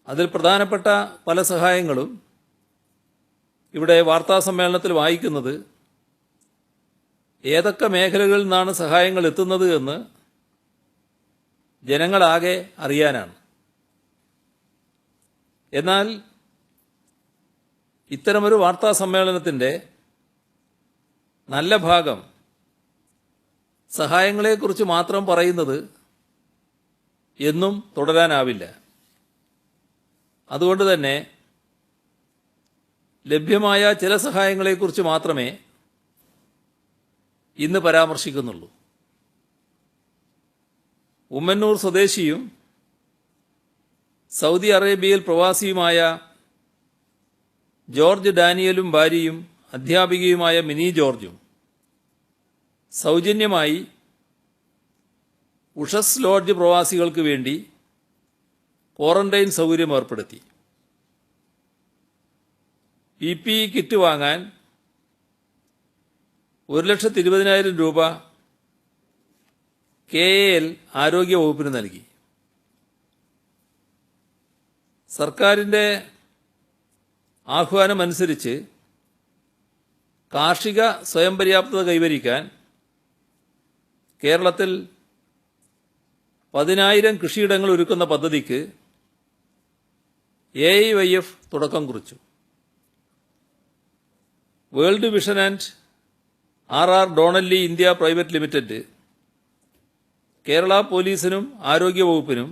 അതിൽ പ്രധാനപ്പെട്ട പല സഹായങ്ങളും ഇവിടെ വാർത്താസമ്മേളനത്തിൽ വായിക്കുന്നത് ഏതൊക്കെ മേഖലകളിൽ നിന്നാണ് സഹായങ്ങൾ എത്തുന്നത് എന്ന് ജനങ്ങളാകെ അറിയാനാണ്. എന്നാൽ ഇത്തരമൊരു വാർത്താസമ്മേളനത്തിൻ്റെ നല്ല ഭാഗം സഹായങ്ങളെക്കുറിച്ച് മാത്രം പറയുന്നത് എന്നും തുടരാനാവില്ല. അതുകൊണ്ട് തന്നെ ലഭ്യമായ ചില സഹായങ്ങളെക്കുറിച്ച് മാത്രമേ ഇന്ന് പരാമർശിക്കുന്നുള്ളൂ. ഉമ്മന്നൂർ സ്വദേശിയും സൗദി അറേബ്യയിൽ പ്രവാസിയുമായ ജോർജ് ഡാനിയലും ഭാര്യയും അധ്യാപികയുമായ മിനി ജോർജും സൗജന്യമായി ഉഷസ് ലോഡ്ജ് പ്രവാസികൾക്ക് വേണ്ടി ക്വാറന്റൈൻ സൗകര്യം ഏർപ്പെടുത്തി. PPE കിറ്റ് വാങ്ങാൻ 1,20,000 രൂപ KAL ആരോഗ്യ വകുപ്പിന് നൽകി. സർക്കാരിൻ്റെ ആഹ്വാനമനുസരിച്ച് കാർഷിക സ്വയം പര്യാപ്തത കൈവരിക്കാൻ കേരളത്തിൽ 10,000 കൃഷിയിടങ്ങൾ ഒരുക്കുന്ന പദ്ധതിക്ക് AIYF തുടക്കം കുറിച്ചു. World vision and RR Donnelly India private limited Kerala പോലീസിനും ആരോഗ്യവകുപ്പിനും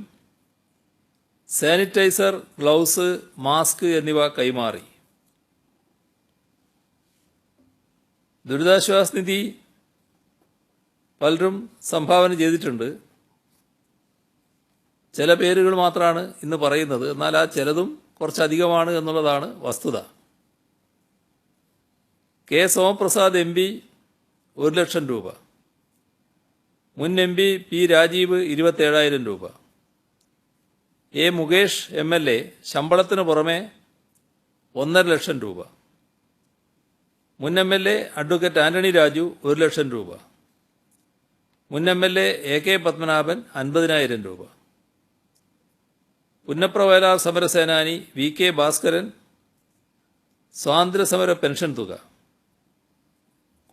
സാനിറ്റൈസർ, ഗ്ലൗസ്, മാസ്ക് എന്നിവ കൈമാറി. ദുരിതാശ്വാസ നിധി പലരും സംഭാവന ചെയ്തിട്ടുണ്ട്. ചില പേരുകൾ മാത്രമാണ് ഇന്ന് പറയുന്നത്. എന്നാൽ ആ ചിലതും കുറച്ചധികമാണ് എന്നുള്ളതാണ് വസ്തുത. കെ സോമപ്രസാദ് MP 1,00,000 രൂപ, മുൻ MP P രാജീവ് 27,000 രൂപ, A മുകേഷ് MLA ശമ്പളത്തിന് പുറമെ 1,50,000 രൂപ, മുൻ MLA അഡ്വക്കേറ്റ് ആന്റണി രാജു 1,00,000 രൂപ, മുൻ MLA AK പത്മനാഭൻ 50,000 രൂപ, പുന്നപ്ര വയലാർ സമരസേനാനി VK ഭാസ്കരൻ സ്വാതന്ത്ര്യസമര പെൻഷൻ തുക,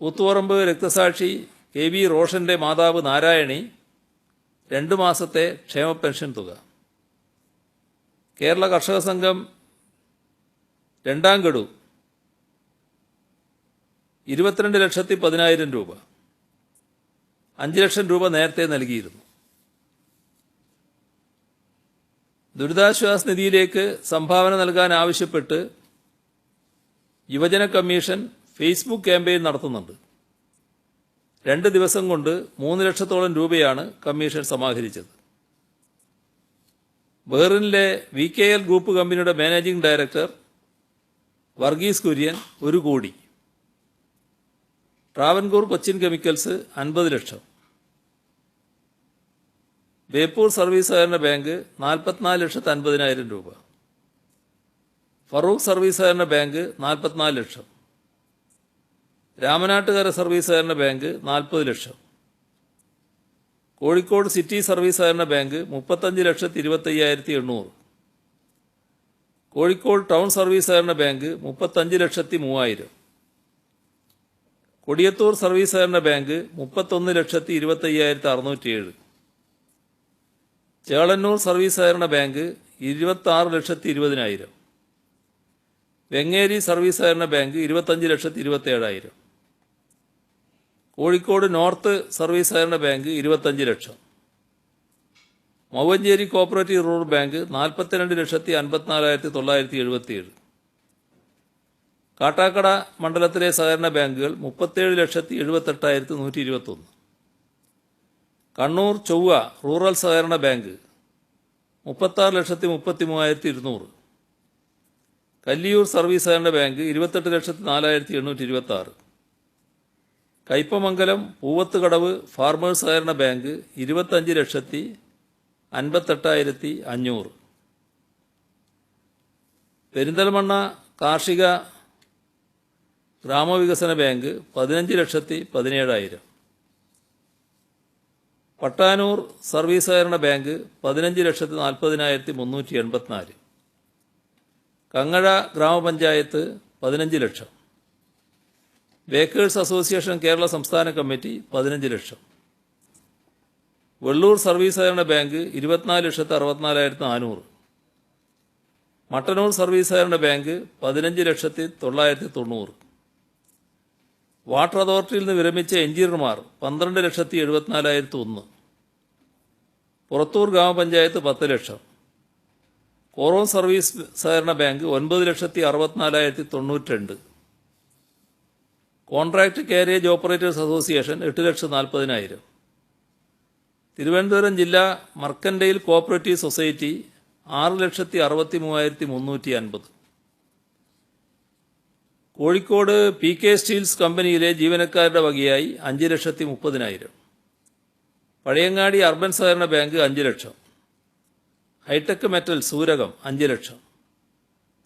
കൂത്തുപറമ്പ് രക്തസാക്ഷി KV റോഷന്റെ മാതാവ് നാരായണി 2 മാസത്തെ ക്ഷേമ പെൻഷൻ തുക, കേരള കർഷക സംഘം 2ാം ഗഡു 22,10,000 രൂപ, 5 ലക്ഷം രൂപ നേരത്തെ നൽകിയിരുന്നു. ദുരിതാശ്വാസ നിധിയിലേക്ക് സംഭാവന നൽകാൻ ആവശ്യപ്പെട്ട് യുവജന കമ്മീഷൻ ഫേസ്ബുക്ക് ക്യാമ്പയിൻ നടത്തുന്നുണ്ട്. 2 ദിവസം കൊണ്ട് 3 ലക്ഷത്തോളം രൂപയാണ് കമ്മീഷൻ സമാഹരിച്ചത്. ബഹ്റിനിലെ VKL ഗ്രൂപ്പ് കമ്പനിയുടെ മാനേജിംഗ് ഡയറക്ടർ വർഗീസ് കുര്യൻ 1 കോടി, ട്രാവൻകൂർ കൊച്ചിൻ കെമിക്കൽസ് 50 ലക്ഷം, ബേപ്പൂർ സർവീസ് സഹകരണ ബാങ്ക് 44,50,000 രൂപ, ഫറൂഖ് സർവീസ് സഹകരണ ബാങ്ക് 44 ലക്ഷം, രാമനാട്ടുകര സർവീസ് സഹകരണ ബാങ്ക് 40 ലക്ഷം, കോഴിക്കോട് സിറ്റി സർവീസ് സഹകരണ ബാങ്ക് 35,25,800, കോഴിക്കോട് ടൗൺ സർവീസ് സഹകരണ ബാങ്ക് 35,03,000, കൊടിയത്തൂർ സർവീസ് സഹകരണ ബാങ്ക് 31,25,607, ചേളന്നൂർ സർവീസ് സഹകരണ ബാങ്ക് 26,20,000, വെങ്ങേരി സർവീസ് സഹകരണ ബാങ്ക് 25,27,000, കോഴിക്കോട് നോർത്ത് സർവീസ് സഹകരണ ബാങ്ക് 25 ലക്ഷം, Mouvancheri cooperative rural bank 42,54,977, Kattakada മണ്ഡലത്തിലെ സഹകരണ ബാങ്കുകൾ 37,78,121, കണ്ണൂർ ചൊവ്വ റൂറൽ സഹകരണ ബാങ്ക് 36,33,200, കല്ലിയൂർ സർവീസ് സഹകരണ ബാങ്ക് 28,04,826, കയ്പമംഗലം പൂവത്തുകടവ് ഫാർമേഴ്സ് സഹകരണ ബാങ്ക് 25,58,500, പെരിന്തൽമണ്ണ കാർഷിക ഗ്രാമവികസന ബാങ്ക് 15,17,000, പട്ടാനൂർ സർവീസ് സഹകരണ ബാങ്ക് 15,40,384, കങ്ങഴ ഗ്രാമപഞ്ചായത്ത് 15 ലക്ഷം, ബേക്കേഴ്സ് അസോസിയേഷൻ കേരള സംസ്ഥാന കമ്മിറ്റി 15 ലക്ഷം, വെള്ളൂർ സർവീസ് സഹകരണ ബാങ്ക് 24,64,400, മട്ടന്നൂർ സർവീസ് സഹകരണ ബാങ്ക് 15,990,000, വാട്ടർ അതോറിറ്റിയിൽ നിന്ന് വിരമിച്ച എഞ്ചിനീയർമാർ 12,74,001, പുറത്തൂർ ഗ്രാമപഞ്ചായത്ത് 10 ലക്ഷം, കോറോം സർവീസ് സഹകരണ bank 9,64,092, contract carriage operators association 8,40,000, Thiruvananthapuram ജില്ലാ mercantile cooperative society 6,63,350, Kozhikode PK steels കമ്പനിയിലെ ജീവനക്കാരുടെ വകയായി 5,30,000, പഴയങ്ങാടി അർബൻ സഹകരണ ബാങ്ക് 5 ലക്ഷം, ഹൈടെക് മെറ്റൽ സൂരകം 5 lakh,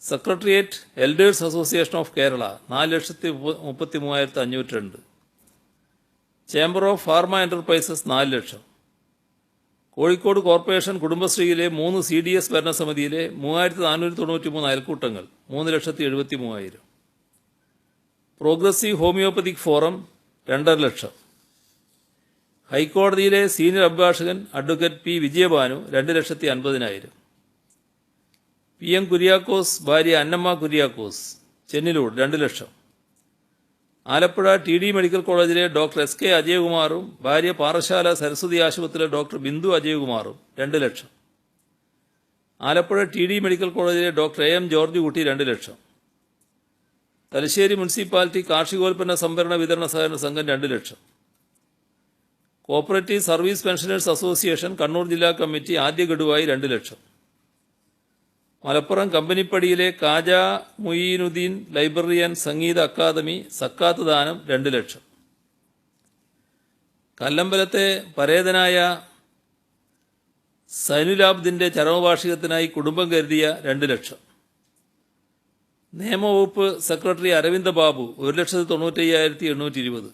secretariat elders association of Kerala 4,33,502, chamber of pharma enterprises 4 lakh, Kozhikode corporation കുടുംബശ്രീയിലെ 3 CDS ഭരണസമിതിയിലെ 3493 അയൽക്കൂട്ടങ്ങൾ 3,73,000. Progressive homoeopathic forum 2.5 lakh. ഹൈക്കോടതിയിലെ സീനിയർ അഭിഭാഷകൻ advocate P. Vijayabhanu 2,50,000. PM Kuriakose ഭാര്യ അന്നമ്മ കുര്യാക്കോസ് ചെന്നിലൂർ 2 ലക്ഷം. ആലപ്പുഴ TD മെഡിക്കൽ കോളേജിലെ ഡോക്ടർ SK അജയകുമാറും ഭാര്യ പാറശാല സരസ്വതി ആശുപത്രിയിലെ ഡോക്ടർ ബിന്ദു അജയകുമാറും 2 ലക്ഷം. ആലപ്പുഴ TD മെഡിക്കൽ കോളേജിലെ ഡോക്ടർ AM ജോർജ് കുട്ടി 2 ലക്ഷം. തലശ്ശേരി മുനിസിപ്പാലിറ്റി കാർഷികോൽപ്പന്ന സംഭരണ വിതരണ സഹകരണ സംഘം 2 lakh. Cooperative service pensioners association Kannur ജില്ലാ കമ്മിറ്റി ആദ്യ ഗഡുവായി 2 ലക്ഷം. മലപ്പുറം കമ്പനിപ്പടിയിലെ കാജ മുയീനുദ്ദീൻ ലൈബ്രറി ആൻഡ് സംഗീത അക്കാദമി സക്കാത്ത് ദാനം 2 ലക്ഷം. കല്ലമ്പലത്തെ പരേതനായ സൈനുലാബ്ദിന്റെ ചരമവാർഷികത്തിനായി കുടുംബം കരുതിയ 2 ലക്ഷം. നിയമവകുപ്പ് സെക്രട്ടറി അരവിന്ദ് ബാബു 1,95,820.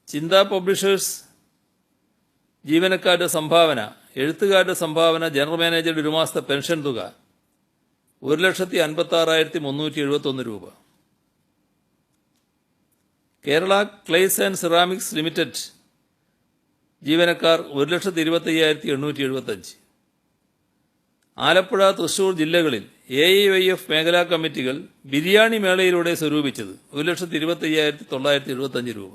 ചിന്ത പബ്ലിഷേഴ്സ് ജീവനക്കാരുടെ സംഭാവന, എഴുത്തുകാരുടെ സംഭാവന, ജനറൽ മാനേജറുടെ 1 മാസത്തെ പെൻഷൻ തുക 1,56,371 രൂപ. Kerala clays and ceramics limited ജീവനക്കാർ 1,25,875. ആലപ്പുഴ, തൃശൂർ ജില്ലകളിൽ AIYF മേഖലാ കമ്മിറ്റികൾ ബിരിയാണി മേളയിലൂടെ സ്വരൂപിച്ചത് 1,25,975 രൂപ.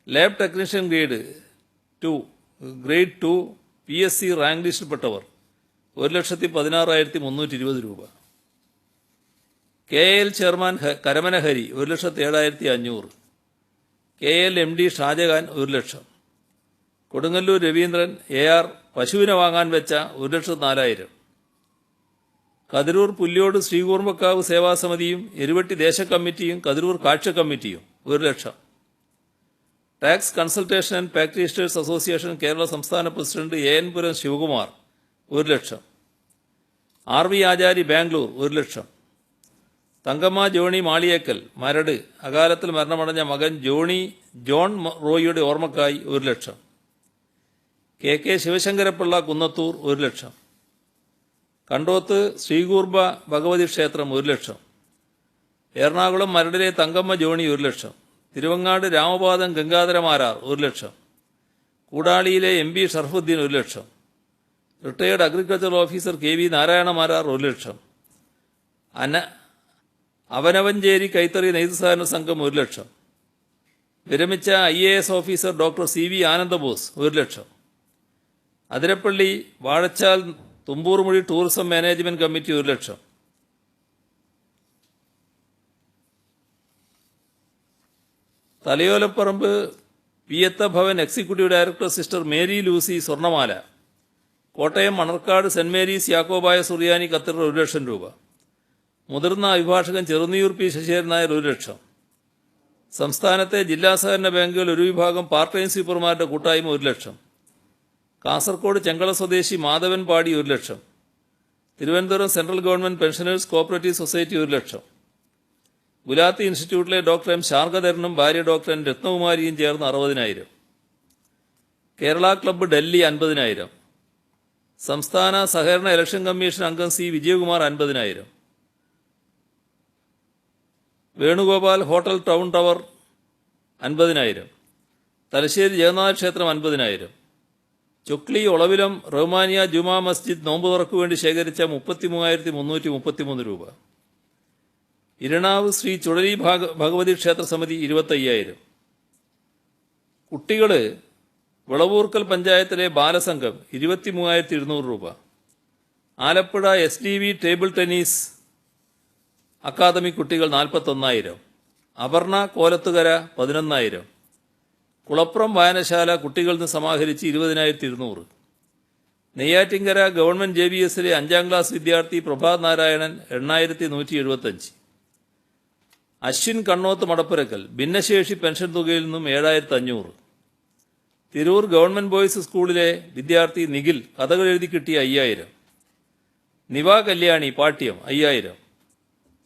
Lab technician grade 2 PSC rank ലിസ്റ്റിൽപ്പെട്ടവർ 1,16,320 രൂപ. KL chairman Karamana Hari 1,07,500. KL MD Shajahan 1 lakh. Kodungallur Raveendran AR പശുവിനെ വാങ്ങാൻ വെച്ച 1,04,000. കതിരൂർ പുല്യോട് ശ്രീകൂർമ്മക്കാവ് സേവാസമിതിയും എരുവട്ടി ദേശകമ്മിറ്റിയും കതിരൂർ കാഴ്ച കമ്മിറ്റിയും 1 lakh. Tax consultation and practitioners association Kerala സംസ്ഥാന president AN Puram Sivakumar 1 lakh. RV Achari Bangalore 1 lakh. Thankamma Johnny Maliyekkal Maradu അകാലത്തിൽ മരണമടഞ്ഞ മകൻ ജോൺ റോയിയുടെ ഓർമ്മക്കായി 1 ലക്ഷം. KK ശിവശങ്കരപ്പിള്ള കുന്നത്തൂർ 1 ലക്ഷം. കണ്ടോത്ത് ശ്രീകൂർബ ഭഗവതി ക്ഷേത്രം 1 ലക്ഷം. എറണാകുളം മരടിലെ തങ്കമ്മ ജോണി 1 ലക്ഷം. തിരുവങ്ങാട് രാമപാദം ഗംഗാധരമാരാർ 1 ലക്ഷം. കൂടാളിയിലെ MB Sharafuddin 1 lakh. Retired agriculture officer KV Narayanamarar 1 lakh. Avanavanchery കൈത്തറി നെയ്ത്ത് സഹകരണ സംഘം 1 ലക്ഷം. വിരമിച്ച IAS officer doctor CV Anandabose 1 lakh. Athirappilly Vazhachal Thumboormuzhi tourism management committee 1 lakh. Thalayolaparambu Piyatha Bhavan executive director sister Mary Lucy സ്വർണമാല. Kottayam Manarcad saint Mary's Yakobaya Suriyani Qatar 1 lakh രൂപ. മുതിർന്ന അഭിഭാഷകൻ ചെറുന്നിയൂർ P. ശശിധരൻ നായർ 1 ലക്ഷം. സംസ്ഥാനത്തെ ജില്ലാ സഹകരണ ബാങ്കുകൾ ഒരു വിഭാഗം പാർട്ട് ടൈം സ്വീപ്പർമാരുടെ കൂട്ടായ്മ 1 ലക്ഷം. കാസർകോട് ചെങ്കള സ്വദേശി Madhavan Padi 1 lakh. Thiruvananthapuram central government pensioners cooperative society 1 lakh. Gulati ഇൻസ്റ്റിറ്റ്യൂട്ടിലെ ഡോക്ടർ M. ശാർഗധരനും ഭാര്യ ഡോക്ടർ N. രത്നകുമാരിയും ചേർന്ന് 60,000. കേരള ക്ലബ്ബ് ഡൽഹി 50,000. സംസ്ഥാന സഹകരണ ഇലക്ഷൻ കമ്മീഷൻ അംഗം C. Vijayakumar 50,000. Venugopal hotel town tower 50,000. Thalassery Jagannatha ക്ഷേത്രം 50,000. ചൊക്ലി ഒളവിലം റഹ്മാനിയ ജുമാ മസ്ജിദ് നോമ്പ് തുറക്കു വേണ്ടി ശേഖരിച്ച 33,333 രൂപ. ഇരണാവ് ശ്രീ ചുഴലി ഭഗവതി ക്ഷേത്ര സമിതി 25,000. കുട്ടികൾ വിളവൂർക്കൽ പഞ്ചായത്തിലെ ബാലസംഘം 23,200 രൂപ. Alappuzha SDV table tennis academy കുട്ടികൾ 41,000. അപർണ കോലത്തുകര 11,000. കുളപ്പുറം വായനശാല കുട്ടികളിൽ നിന്ന് സമാഹരിച്ച് 20,200. നെയ്യാറ്റിങ്കര ഗവൺമെന്റ് JBSലെ 5ാം ക്ലാസ് വിദ്യാർത്ഥി പ്രഭാത് നാരായണൻ 8,175. അശ്വിൻ കണ്ണോത്ത് മടപ്പുരക്കൽ ഭിന്നശേഷി പെൻഷൻ തുകയിൽ നിന്നും 7,500. തിരൂർ ഗവൺമെന്റ് ബോയ്സ് സ്കൂളിലെ വിദ്യാർത്ഥി നിഖിൽ കഥകൾ എഴുതി കിട്ടിയ 5,000. നിവ കല്യാണി പാട്യം 5,000.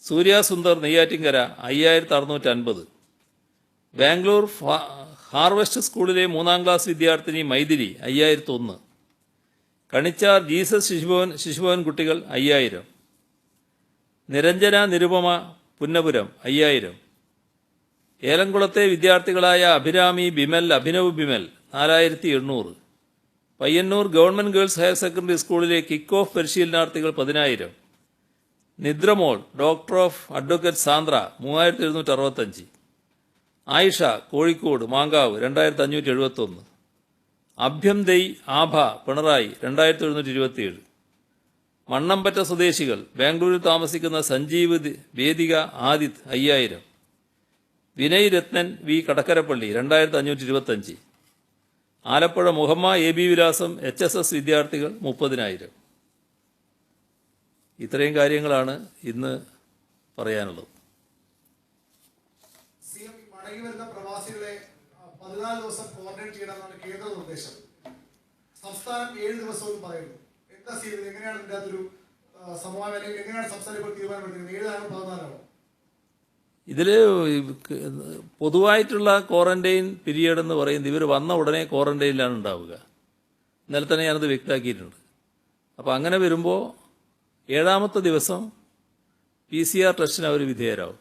സൂര്യ സുന്ദർ നെയ്യാറ്റിങ്കര 5,650. ബാംഗ്ലൂർ ഹാർവസ്റ്റ് സ്കൂളിലെ 3ാം ക്ലാസ് വിദ്യാർത്ഥിനി മൈഥിലി 5001. കണിച്ചാർ ജീസസ് ശിശുഭവൻ കുട്ടികൾ 5000. നിരഞ്ജന നിരുപമ പുന്നപുരം 5000. ഏലംകുളത്തെ വിദ്യാർത്ഥികളായ Abhirami Bimal Abhinav Bimal 4800. Payyannur government girls higher secondary സ്കൂളിലെ കിക്ക് ഓഫ് പരിശീലനാർത്ഥികൾ 10000. Nidramol doctor of advocate Sandra 3765. Ayisha Kozhikode Mankavu 2571. അഭ്യംദൈ ആഭ പിണറായി 2727. മണ്ണമ്പറ്റ സ്വദേശികൾ ബാംഗ്ലൂരിൽ താമസിക്കുന്ന Sanjeev Vedika Adith 5000. Vinay Rathnan V Kadakkarappally 2525. Alappuzha Muhamma A B Vilasam HSS വിദ്യാർത്ഥികൾ 30,000. ഇത്രയും കാര്യങ്ങളാണ് ഇന്ന് പറയാനുള്ളത്. മടങ്ങി വരുന്ന പ്രവാസികളെ 14 ദിവസം ക്വാറന്റൈൻ ചെയ്യണമെന്നാണ് കേന്ദ്ര നിർദ്ദേശം. സംസ്ഥാനം 7 ദിവസവും പറയുന്നു. എന്താ ചെയ്യുന്നത്? എങ്ങനെയാണ് ഇതിന്റെ അകത്തൊരു സമവായം, അല്ലെങ്കിൽ എങ്ങനെയാണ് സംസ്ഥാനം ഇപ്പോൾ തീരുമാനമെടുക്കുന്നത്? 7 ആണോ 14 ആണോ? ഇതിൽ പൊതുവായിട്ടുള്ള ക്വാറന്റൈൻ പീരീഡ് എന്ന് പറയുന്നത് ഇവർ വന്ന ഉടനെ ക്വാറന്റൈനിലാണ് ഉണ്ടാവുക. ഇന്നലെ തന്നെ ഞാനത് വ്യക്തമാക്കിയിട്ടുണ്ട്. അപ്പോൾ അങ്ങനെ വരുമ്പോൾ 7ാമത്തെ ദിവസം PCR ടെസ്റ്റിന് അവർ വിധേയരാകും.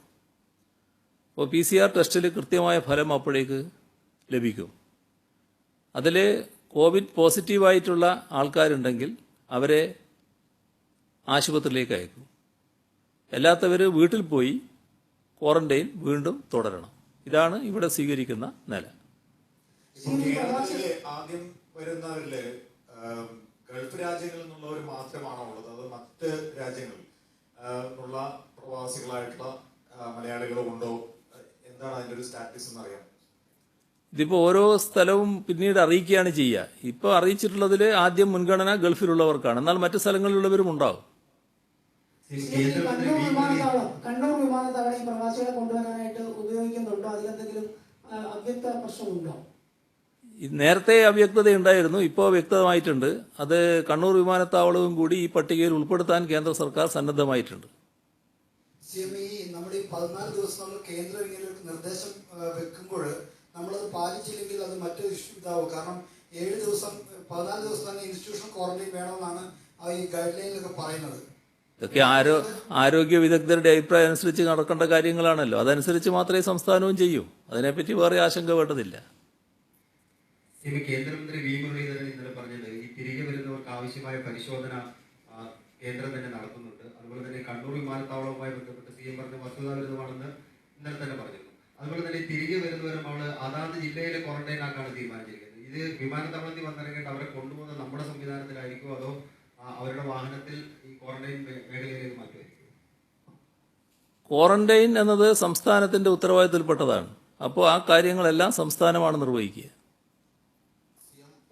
അപ്പോൾ PCR ടെസ്റ്റിൽ കൃത്യമായ ഫലം അപ്പോഴേക്ക് ലഭിക്കും. അതിൽ കോവിഡ് പോസിറ്റീവായിട്ടുള്ള ആൾക്കാരുണ്ടെങ്കിൽ അവരെ ആശുപത്രിയിലേക്ക് അയക്കും. അല്ലാത്തവർ വീട്ടിൽ പോയി ക്വാറന്റൈൻ വീണ്ടും തുടരണം. ഇതാണ് ഇവിടെ സ്വീകരിക്കുന്ന നില. ആദ്യം വരുന്നവരില് ഗൾഫ് രാജ്യങ്ങളിൽ നിന്നുള്ളവർ മാത്രമാണോ ഉള്ളത്? അത് മറ്റ് രാജ്യങ്ങളിൽ ഉള്ള പ്രവാസികളായിട്ടുള്ള മലയാളികളും ഉണ്ടോ? എന്താണ് അതിന്റെ ഒരു സ്റ്റാറ്റസ് എന്ന് അറിയാം? ഇതിപ്പോൾ ഓരോ സ്ഥലവും പിന്നീട് അറിയിക്കുകയാണ് ചെയ്യുക. ഇപ്പോൾ അറിയിച്ചിട്ടുള്ളതിൽ ആദ്യം മുൻഗണന ഗൾഫിലുള്ളവർക്കാണ്. എന്നാൽ മറ്റു സ്ഥലങ്ങളിലുള്ളവരും ഉണ്ടാവും. കണ്ണൂർ വിമാനത്താവളം ഈ പ്രവാസികളെ കൊണ്ടുവരാനായിട്ട് ഉപയോഗിക്കുന്നുണ്ടോ? അതിലെന്തെങ്കിലും അവ്യക്ത പ്രശ്നമുണ്ടോ? നേരത്തെ അവ്യക്തത ഉണ്ടായിരുന്നു, ഇപ്പോൾ വ്യക്തമായിട്ടുണ്ട്. അത് കണ്ണൂർ വിമാനത്താവളവും കൂടി ഈ പട്ടികയിൽ ഉൾപ്പെടുത്താൻ കേന്ദ്ര സർക്കാർ സന്നദ്ധമായിട്ടുണ്ട്. നമ്മുടെ ഈ 14 ദിവസം നമ്മൾ കേന്ദ്രം ഇങ്ങനെ ഒരു നിർദ്ദേശം വെക്കുമ്പോൾ നമ്മളത് പാലിച്ചില്ലെങ്കിൽ അത് മറ്റൊരു ഇതാവും. കാരണം 7 ദിവസം 14 ദിവസം തന്നെ ഇൻസ്റ്റിറ്റ്യൂഷൻ ക്വാറന്റൈൻ വേണമെന്നാണ് ഈ ഗൈഡ് ലൈനിലൊക്കെ പറയുന്നത്. ഇതൊക്കെ ആരോഗ്യ വിദഗ്ധരുടെ അഭിപ്രായം അനുസരിച്ച് നടക്കേണ്ട കാര്യങ്ങളാണല്ലോ. അതനുസരിച്ച് മാത്രമേ സംസ്ഥാനവും ചെയ്യൂ. അതിനെപ്പറ്റി വേറെ ആശങ്ക വേണ്ടതില്ല. കേന്ദ്രമന്ത്രി വി മുരളീധരൻ ഇന്നലെ പറഞ്ഞത് ഈ തിരികെ വരുന്നവർക്ക് ആവശ്യമായ പരിശോധന കേന്ദ്രം തന്നെ നടത്തുന്നുണ്ട്. അതുപോലെ തന്നെ കണ്ണൂർ വിമാനത്താവളവുമായി ബന്ധപ്പെട്ട് CM പറഞ്ഞ വസ്തുതാവിരുദ്ധമാണെന്ന് ഇന്നലെ തന്നെ പറഞ്ഞിരുന്നു. അതുപോലെ തന്നെ തിരികെ വരുന്നവരും അവള് അതാത് ജില്ലയിലെ ക്വാറന്റൈൻ ആക്കാണ് തീരുമാനിച്ചിരിക്കുന്നത്. ഇത് വിമാനത്താവളത്തിൽ വന്നിറങ്ങിയിട്ട് അവരെ കൊണ്ടുപോകുന്ന നമ്മുടെ സംവിധാനത്തിലായിരിക്കും അതോ അവരുടെ വാഹനത്തിൽ ഈ ക്വാറന്റൈൻ മേഖലയിലേക്ക് മാറ്റുമായിരിക്കും? ക്വാറന്റൈൻ എന്നത് സംസ്ഥാനത്തിന്റെ ഉത്തരവാദിത്തത്തിൽപ്പെട്ടതാണ്. അപ്പോൾ ആ കാര്യങ്ങളെല്ലാം സംസ്ഥാനമാണ് നിർവഹിക്കുക.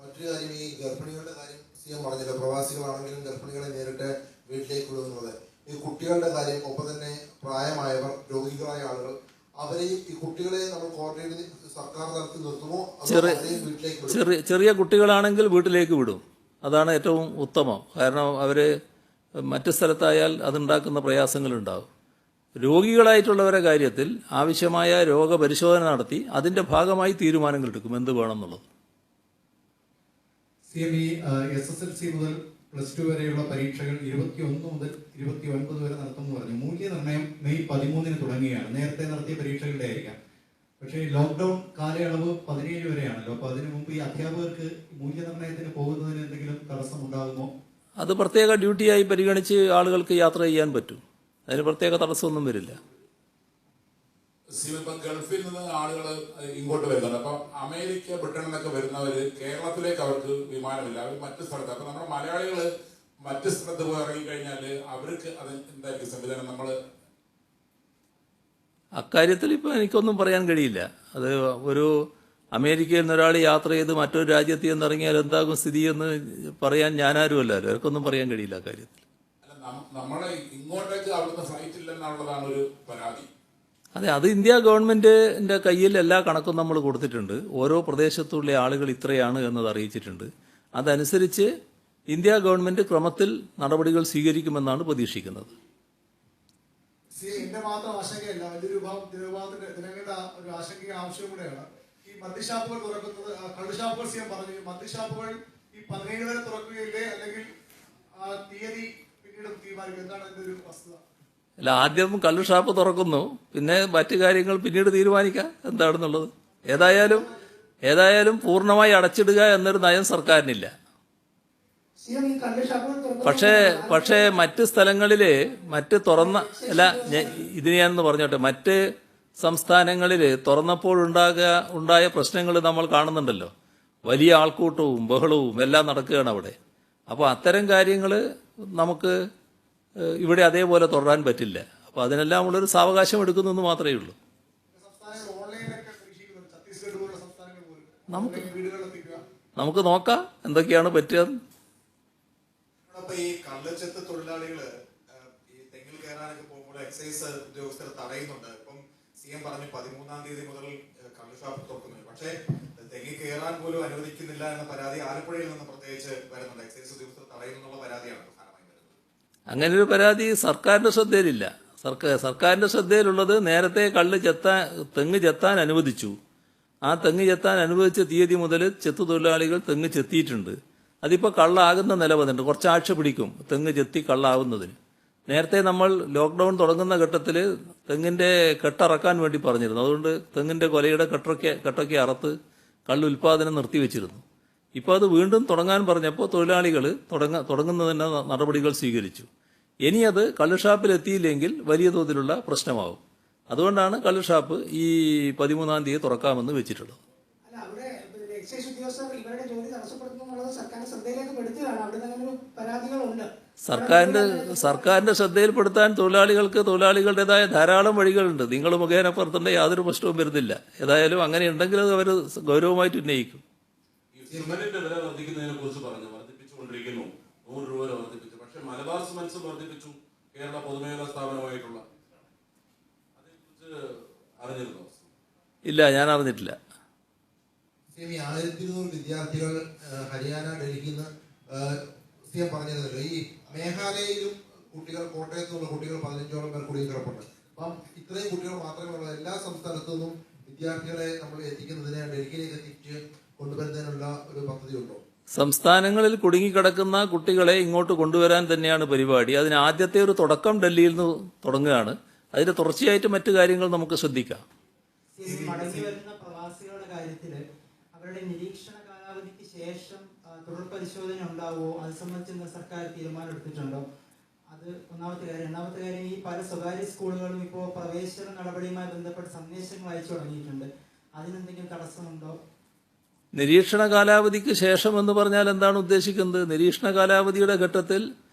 മറ്റൊരു കാര്യം, ഈ ഗർഭിണികളുടെ കാര്യം CM പറഞ്ഞല്ലോ. പ്രവാസികളാണെങ്കിലും ഗർഭിണികളെ നേരിട്ട് വീട്ടിലേക്ക് വിടുന്നത്. ഈ കുട്ടികളുടെ കാര്യം, ഒപ്പം തന്നെ പ്രായമായവർ, രോഗികളായ ആളുകൾ, അവരെയും ഈ കുട്ടികളെ നമ്മൾ ക്വാറന്റൈനിൽ സർക്കാർ തലത്തിൽ നിർത്തുമോ? ചെറിയ കുട്ടികളാണെങ്കിൽ വീട്ടിലേക്ക് വിടും. അതാണ് ഏറ്റവും ഉത്തമം. കാരണം അവർ മറ്റു സ്ഥലത്തായാൽ അതുണ്ടാക്കുന്ന പ്രയാസങ്ങളുണ്ടാവും. രോഗികളായിട്ടുള്ളവരുടെ കാര്യത്തിൽ ആവശ്യമായ രോഗപരിശോധന നടത്തി അതിന്റെ ഭാഗമായി തീരുമാനങ്ങൾ എടുക്കും എന്ത് വേണമെന്നുള്ളത്. CM SSLC മുതൽ +2 വരെയുള്ള പരീക്ഷകൾ 21 മുതൽ 29 വരെ നടത്തുമെന്ന് പറഞ്ഞു. മൂല്യനിർണ്ണയം മെയ് 13 തുടങ്ങുകയാണ്. നേരത്തെ നടത്തിയ പരീക്ഷകളുടെ ആയിരിക്കാം. പക്ഷേ ലോക്ക്ഡൌൺ കാലയളവ് 17 വരെയാണല്ലോ. അപ്പോൾ അതിനു മുമ്പ് ഈ അധ്യാപകർക്ക് മൂല്യനിർണ്ണയത്തിന് പോകുന്നതിന് എന്തെങ്കിലും തടസ്സമുണ്ടാകുമോ? അത് പ്രത്യേക ഡ്യൂട്ടിയായി പരിഗണിച്ച് ആളുകൾക്ക് യാത്ര ചെയ്യാൻ പറ്റും. അതിന് പ്രത്യേക തടസ്സമൊന്നും വരില്ല. ഇപ്പം ഗൾഫിൽ നിന്ന് ആളുകൾ ഇങ്ങോട്ട് വരുന്നുണ്ട്. അപ്പം അമേരിക്ക, ബ്രിട്ടനിൽ നിന്നൊക്കെ വരുന്നവര് കേരളത്തിലേക്ക് അവർക്ക് വിമാനമില്ല, അവർ മറ്റു സ്ഥലത്ത്. അപ്പൊ നമ്മുടെ മലയാളികൾ മറ്റു സ്ഥലത്ത് പോയി ഇറങ്ങിക്കഴിഞ്ഞാൽ അവർക്ക് അത് എന്തായിരിക്കും സംവിധാനം? നമ്മൾ അക്കാര്യത്തിൽ ഇപ്പോൾ എനിക്കൊന്നും പറയാൻ കഴിയില്ല. അത് ഒരു അമേരിക്കയിൽ നിന്ന് ഒരാൾ യാത്ര ചെയ്ത് മറ്റൊരു രാജ്യത്ത് ചെന്നിറങ്ങിയാൽ എന്താകും സ്ഥിതി എന്ന് പറയാൻ ഞാനാരുമല്ലല്ലോ. അവർക്കൊന്നും പറയാൻ കഴിയില്ല അക്കാര്യത്തിൽ. നമ്മളെ ഇങ്ങോട്ടേക്ക് അവിടുന്ന് ഫ്ലൈറ്റ് ഇല്ലെന്നുള്ളതാണ് ഒരു പരാതി. അതെ, അത് ഇന്ത്യ ഗവൺമെന്റിന്റെ കയ്യിൽ എല്ലാ കണക്കും നമ്മൾ കൊടുത്തിട്ടുണ്ട്. ഓരോ പ്രദേശത്തുള്ള ആളുകൾ ഇത്രയാണ് എന്നത് അറിയിച്ചിട്ടുണ്ട്. അതനുസരിച്ച് ഇന്ത്യ ഗവൺമെന്റ് ക്രമത്തിൽ നടപടികൾ സ്വീകരിക്കുമെന്നാണ് പ്രതീക്ഷിക്കുന്നത്. എന്റെ മാത്രം ആശങ്കയല്ല, വലിയൊരു വിഭാഗത്തിന്റെ ജനങ്ങളുടെ ഒരു ആശങ്കയും ആവശ്യവും കൂടെയാണ്. ഈ ഈ മദ്യഷാപ്പുകൾ തുറക്കുന്നത്, കള്ളുഷാപ്പുകൾ സി എം പറഞ്ഞു, മദ്യഷാപ്പുകൾ ഈ 17 വരെ തുറക്കുകയില്ലേ, അല്ലെങ്കിൽ തീയതി പിന്നീട് തീരുമാനിക്കും? എന്താണ് അതിന്റെ ഒരു വസ്തുത? അല്ല, ആദ്യം കള്ള് ഷാപ്പ് തുറക്കുന്നു, പിന്നെ മറ്റു കാര്യങ്ങൾ പിന്നീട് തീരുമാനിക്കാം എന്താണെന്നുള്ളത്. ഏതായാലും പൂർണ്ണമായി അടച്ചിടുക എന്നൊരു നയം സർക്കാരിനില്ല. പക്ഷേ മറ്റ് സ്ഥലങ്ങളില് അല്ല, ഇതിന് ഞാനൊന്ന് പറഞ്ഞോട്ടെ, മറ്റ് സംസ്ഥാനങ്ങളിൽ തുറന്നപ്പോഴുണ്ടായ പ്രശ്നങ്ങൾ നമ്മൾ കാണുന്നുണ്ടല്ലോ. വലിയ ആൾക്കൂട്ടവും ബഹളവും എല്ലാം നടക്കുകയാണ് അവിടെ. അപ്പോൾ അത്തരം കാര്യങ്ങൾ നമുക്ക് ഇവിടെ അതേപോലെ തുടരാൻ പറ്റില്ല. അപ്പോൾ അതിനെല്ലാം ഉള്ളൊരു സാവകാശം എടുക്കുന്നു മാത്രമേ ഉള്ളൂ. നമുക്ക് നോക്കാം എന്തൊക്കെയാണ് പറ്റുക. ഈ കള്ളച്ചെത്ത് തൊഴിലാളികള് ഈ തെങ്ങിൽ കയറാനൊക്കെ പോകുമ്പോൾ എക്സൈസ് ഉദ്യോഗസ്ഥർ തടയുന്നുണ്ട്. ഇപ്പം സി എം പറഞ്ഞു 13-ാം തീയതി മുതൽ കള്ളുഷാപ്പ് തുറക്കുന്നു. പക്ഷേ തെങ്ങിൽ കയറാൻ പോലും അനുവദിക്കുന്നില്ല എന്ന പരാതി ആലപ്പുഴയിൽ നിന്ന് പ്രത്യേകിച്ച് വരുന്നുണ്ട്. എക്സൈസ് ഉദ്യോഗസ്ഥർ തടയുന്നുള്ള പരാതിയാണ് പ്രധാനമായും വരുന്നത്. അങ്ങനെ ഒരു പരാതി സർക്കാരിന്റെ ശ്രദ്ധയിലില്ല. സർക്കാരിന്റെ ശ്രദ്ധയിലുള്ളത് നേരത്തെ തെങ്ങ് ചെത്താൻ അനുവദിച്ചു. ആ തെങ്ങ് ചെത്താൻ അനുവദിച്ച തീയതി മുതൽ ചെത്തു തൊഴിലാളികൾ തെങ്ങ് ചെത്തിയിട്ടുണ്ട്. അതിപ്പോൾ കള്ളാകുന്ന നില വന്നിട്ടുണ്ട്. കുറച്ച് ആഴ്ച പിടിക്കും തെങ്ങ് ചെത്തി കള്ളാവുന്നതിന്. നേരത്തെ നമ്മൾ ലോക്ക്ഡൌൺ തുടങ്ങുന്ന ഘട്ടത്തിൽ തെങ്ങിന്റെ കെട്ടറക്കാൻ വേണ്ടി പറഞ്ഞിരുന്നു. അതുകൊണ്ട് തെങ്ങിന്റെ കൊലയുടെ കെട്ടൊക്കെ അറുത്ത് കള്ള് ഉൽപ്പാദനം നിർത്തിവെച്ചിരുന്നു. ഇപ്പോൾ അത് വീണ്ടും തുടങ്ങാൻ പറഞ്ഞപ്പോൾ തൊഴിലാളികൾ തുടങ്ങുന്നതിന് നടപടികൾ സ്വീകരിച്ചു. ഇനി അത് കള്ളുഷാപ്പിൽ എത്തിയില്ലെങ്കിൽ വലിയ തോതിലുള്ള പ്രശ്നമാവും. അതുകൊണ്ടാണ് കള്ളുഷാപ്പ് ഈ 13-ാം തീയതി തുറക്കാമെന്ന് വെച്ചിട്ടുള്ളത്. സർക്കാരിന്റെ ശ്രദ്ധയിൽപ്പെടുത്താൻ തൊഴിലാളികളുടേതായ ധാരാളം വഴികളുണ്ട്. നിങ്ങൾ മുഖേന പുറത്തേണ്ട യാതൊരു പ്രശ്നവും വരുന്നില്ല. ഏതായാലും അങ്ങനെ ഉണ്ടെങ്കിൽ അത് അവർ ഗൗരവമായിട്ട് ഉന്നയിക്കും. സിമന്റിന്റെ വില വർദ്ധിക്കുന്നതിനെ കുറിച്ച് പറഞ്ഞു, വർദ്ധിപ്പിച്ചുകൊണ്ടിരിക്കുന്നു. 100 രൂപ വരെ വർദ്ധിപ്പിച്ചു. പക്ഷെ മലബാർ സിമന്റ്സ് വർദ്ധിപ്പിച്ചു, കേരള പൊതുമേഖലാ സ്ഥാപനമായിട്ടുള്ള. അതേക്കുറിച്ച് അറിഞ്ഞിരുന്നോ? ഇല്ല, ഞാൻ അറിഞ്ഞിട്ടില്ല. 1200 വിദ്യാർത്ഥികൾ ഹരിയാന, ഡൽഹിയിൽ നിന്ന് സി എം പറഞ്ഞിരുന്നല്ലോ. ഈ മേഘാലയയിലും കുട്ടികൾ, കോട്ടയത്തു നിന്നുള്ള കുട്ടികൾ 15ഓളം പേർ കുടിയേറിയിട്ടുണ്ട്. അപ്പം ഇത്രയും കുട്ടികൾ മാത്രമേ ഉള്ളൂ. എല്ലാ സംസ്ഥാനത്തു നിന്നും വിദ്യാർത്ഥികളെ നമ്മൾ എത്തിക്കുന്നതിന്, ഡൽഹിയിലേക്ക് എത്തിച്ച് കൊണ്ടുവരുന്നതിനുള്ള ഒരു പദ്ധതി ഉണ്ടോ? സംസ്ഥാനങ്ങളിൽ കുടുങ്ങിക്കിടക്കുന്ന കുട്ടികളെ ഇങ്ങോട്ട് കൊണ്ടുവരാൻ തന്നെയാണ് പരിപാടി. അതിന് ആദ്യത്തെ ഒരു തുടക്കം ഡൽഹിയിൽ നിന്ന് തുടങ്ങുകയാണ്. അതിന്റെ തുടർച്ചയായിട്ട് മറ്റു കാര്യങ്ങൾ നമുക്ക് ശ്രദ്ധിക്കാം. മടങ്ങി വരുന്ന പ്രവാസികളുടെ കാര്യത്തിൽ അവരുടെ നിരീക്ഷണ കാലാവധിക്ക് ശേഷം തുടർ പരിശോധന ഉണ്ടാവുമോ? അത് സംബന്ധിച്ച് സർക്കാർ തീരുമാനം എടുത്തിട്ടുണ്ടോ? അത് ഒന്നാമത്തെ കാര്യം. രണ്ടാമത്തെ കാര്യം, ഈ പല സ്വകാര്യ സ്കൂളുകളും ഇപ്പോൾ പ്രവേശന നടപടിയുമായി ബന്ധപ്പെട്ട് സന്ദേശങ്ങൾ അയച്ചു തുടങ്ങിയിട്ടുണ്ട്. അതിനെന്തെങ്കിലും തടസ്സമുണ്ടോ? നിരീക്ഷണ കാലാവധിക്ക് ശേഷം എന്ന് പറഞ്ഞാൽ എന്താണ് ഉദ്ദേശിക്കുന്നത്? നിരീക്ഷണ കാലാവധിയുടെ ഘട്ടത്തിൽ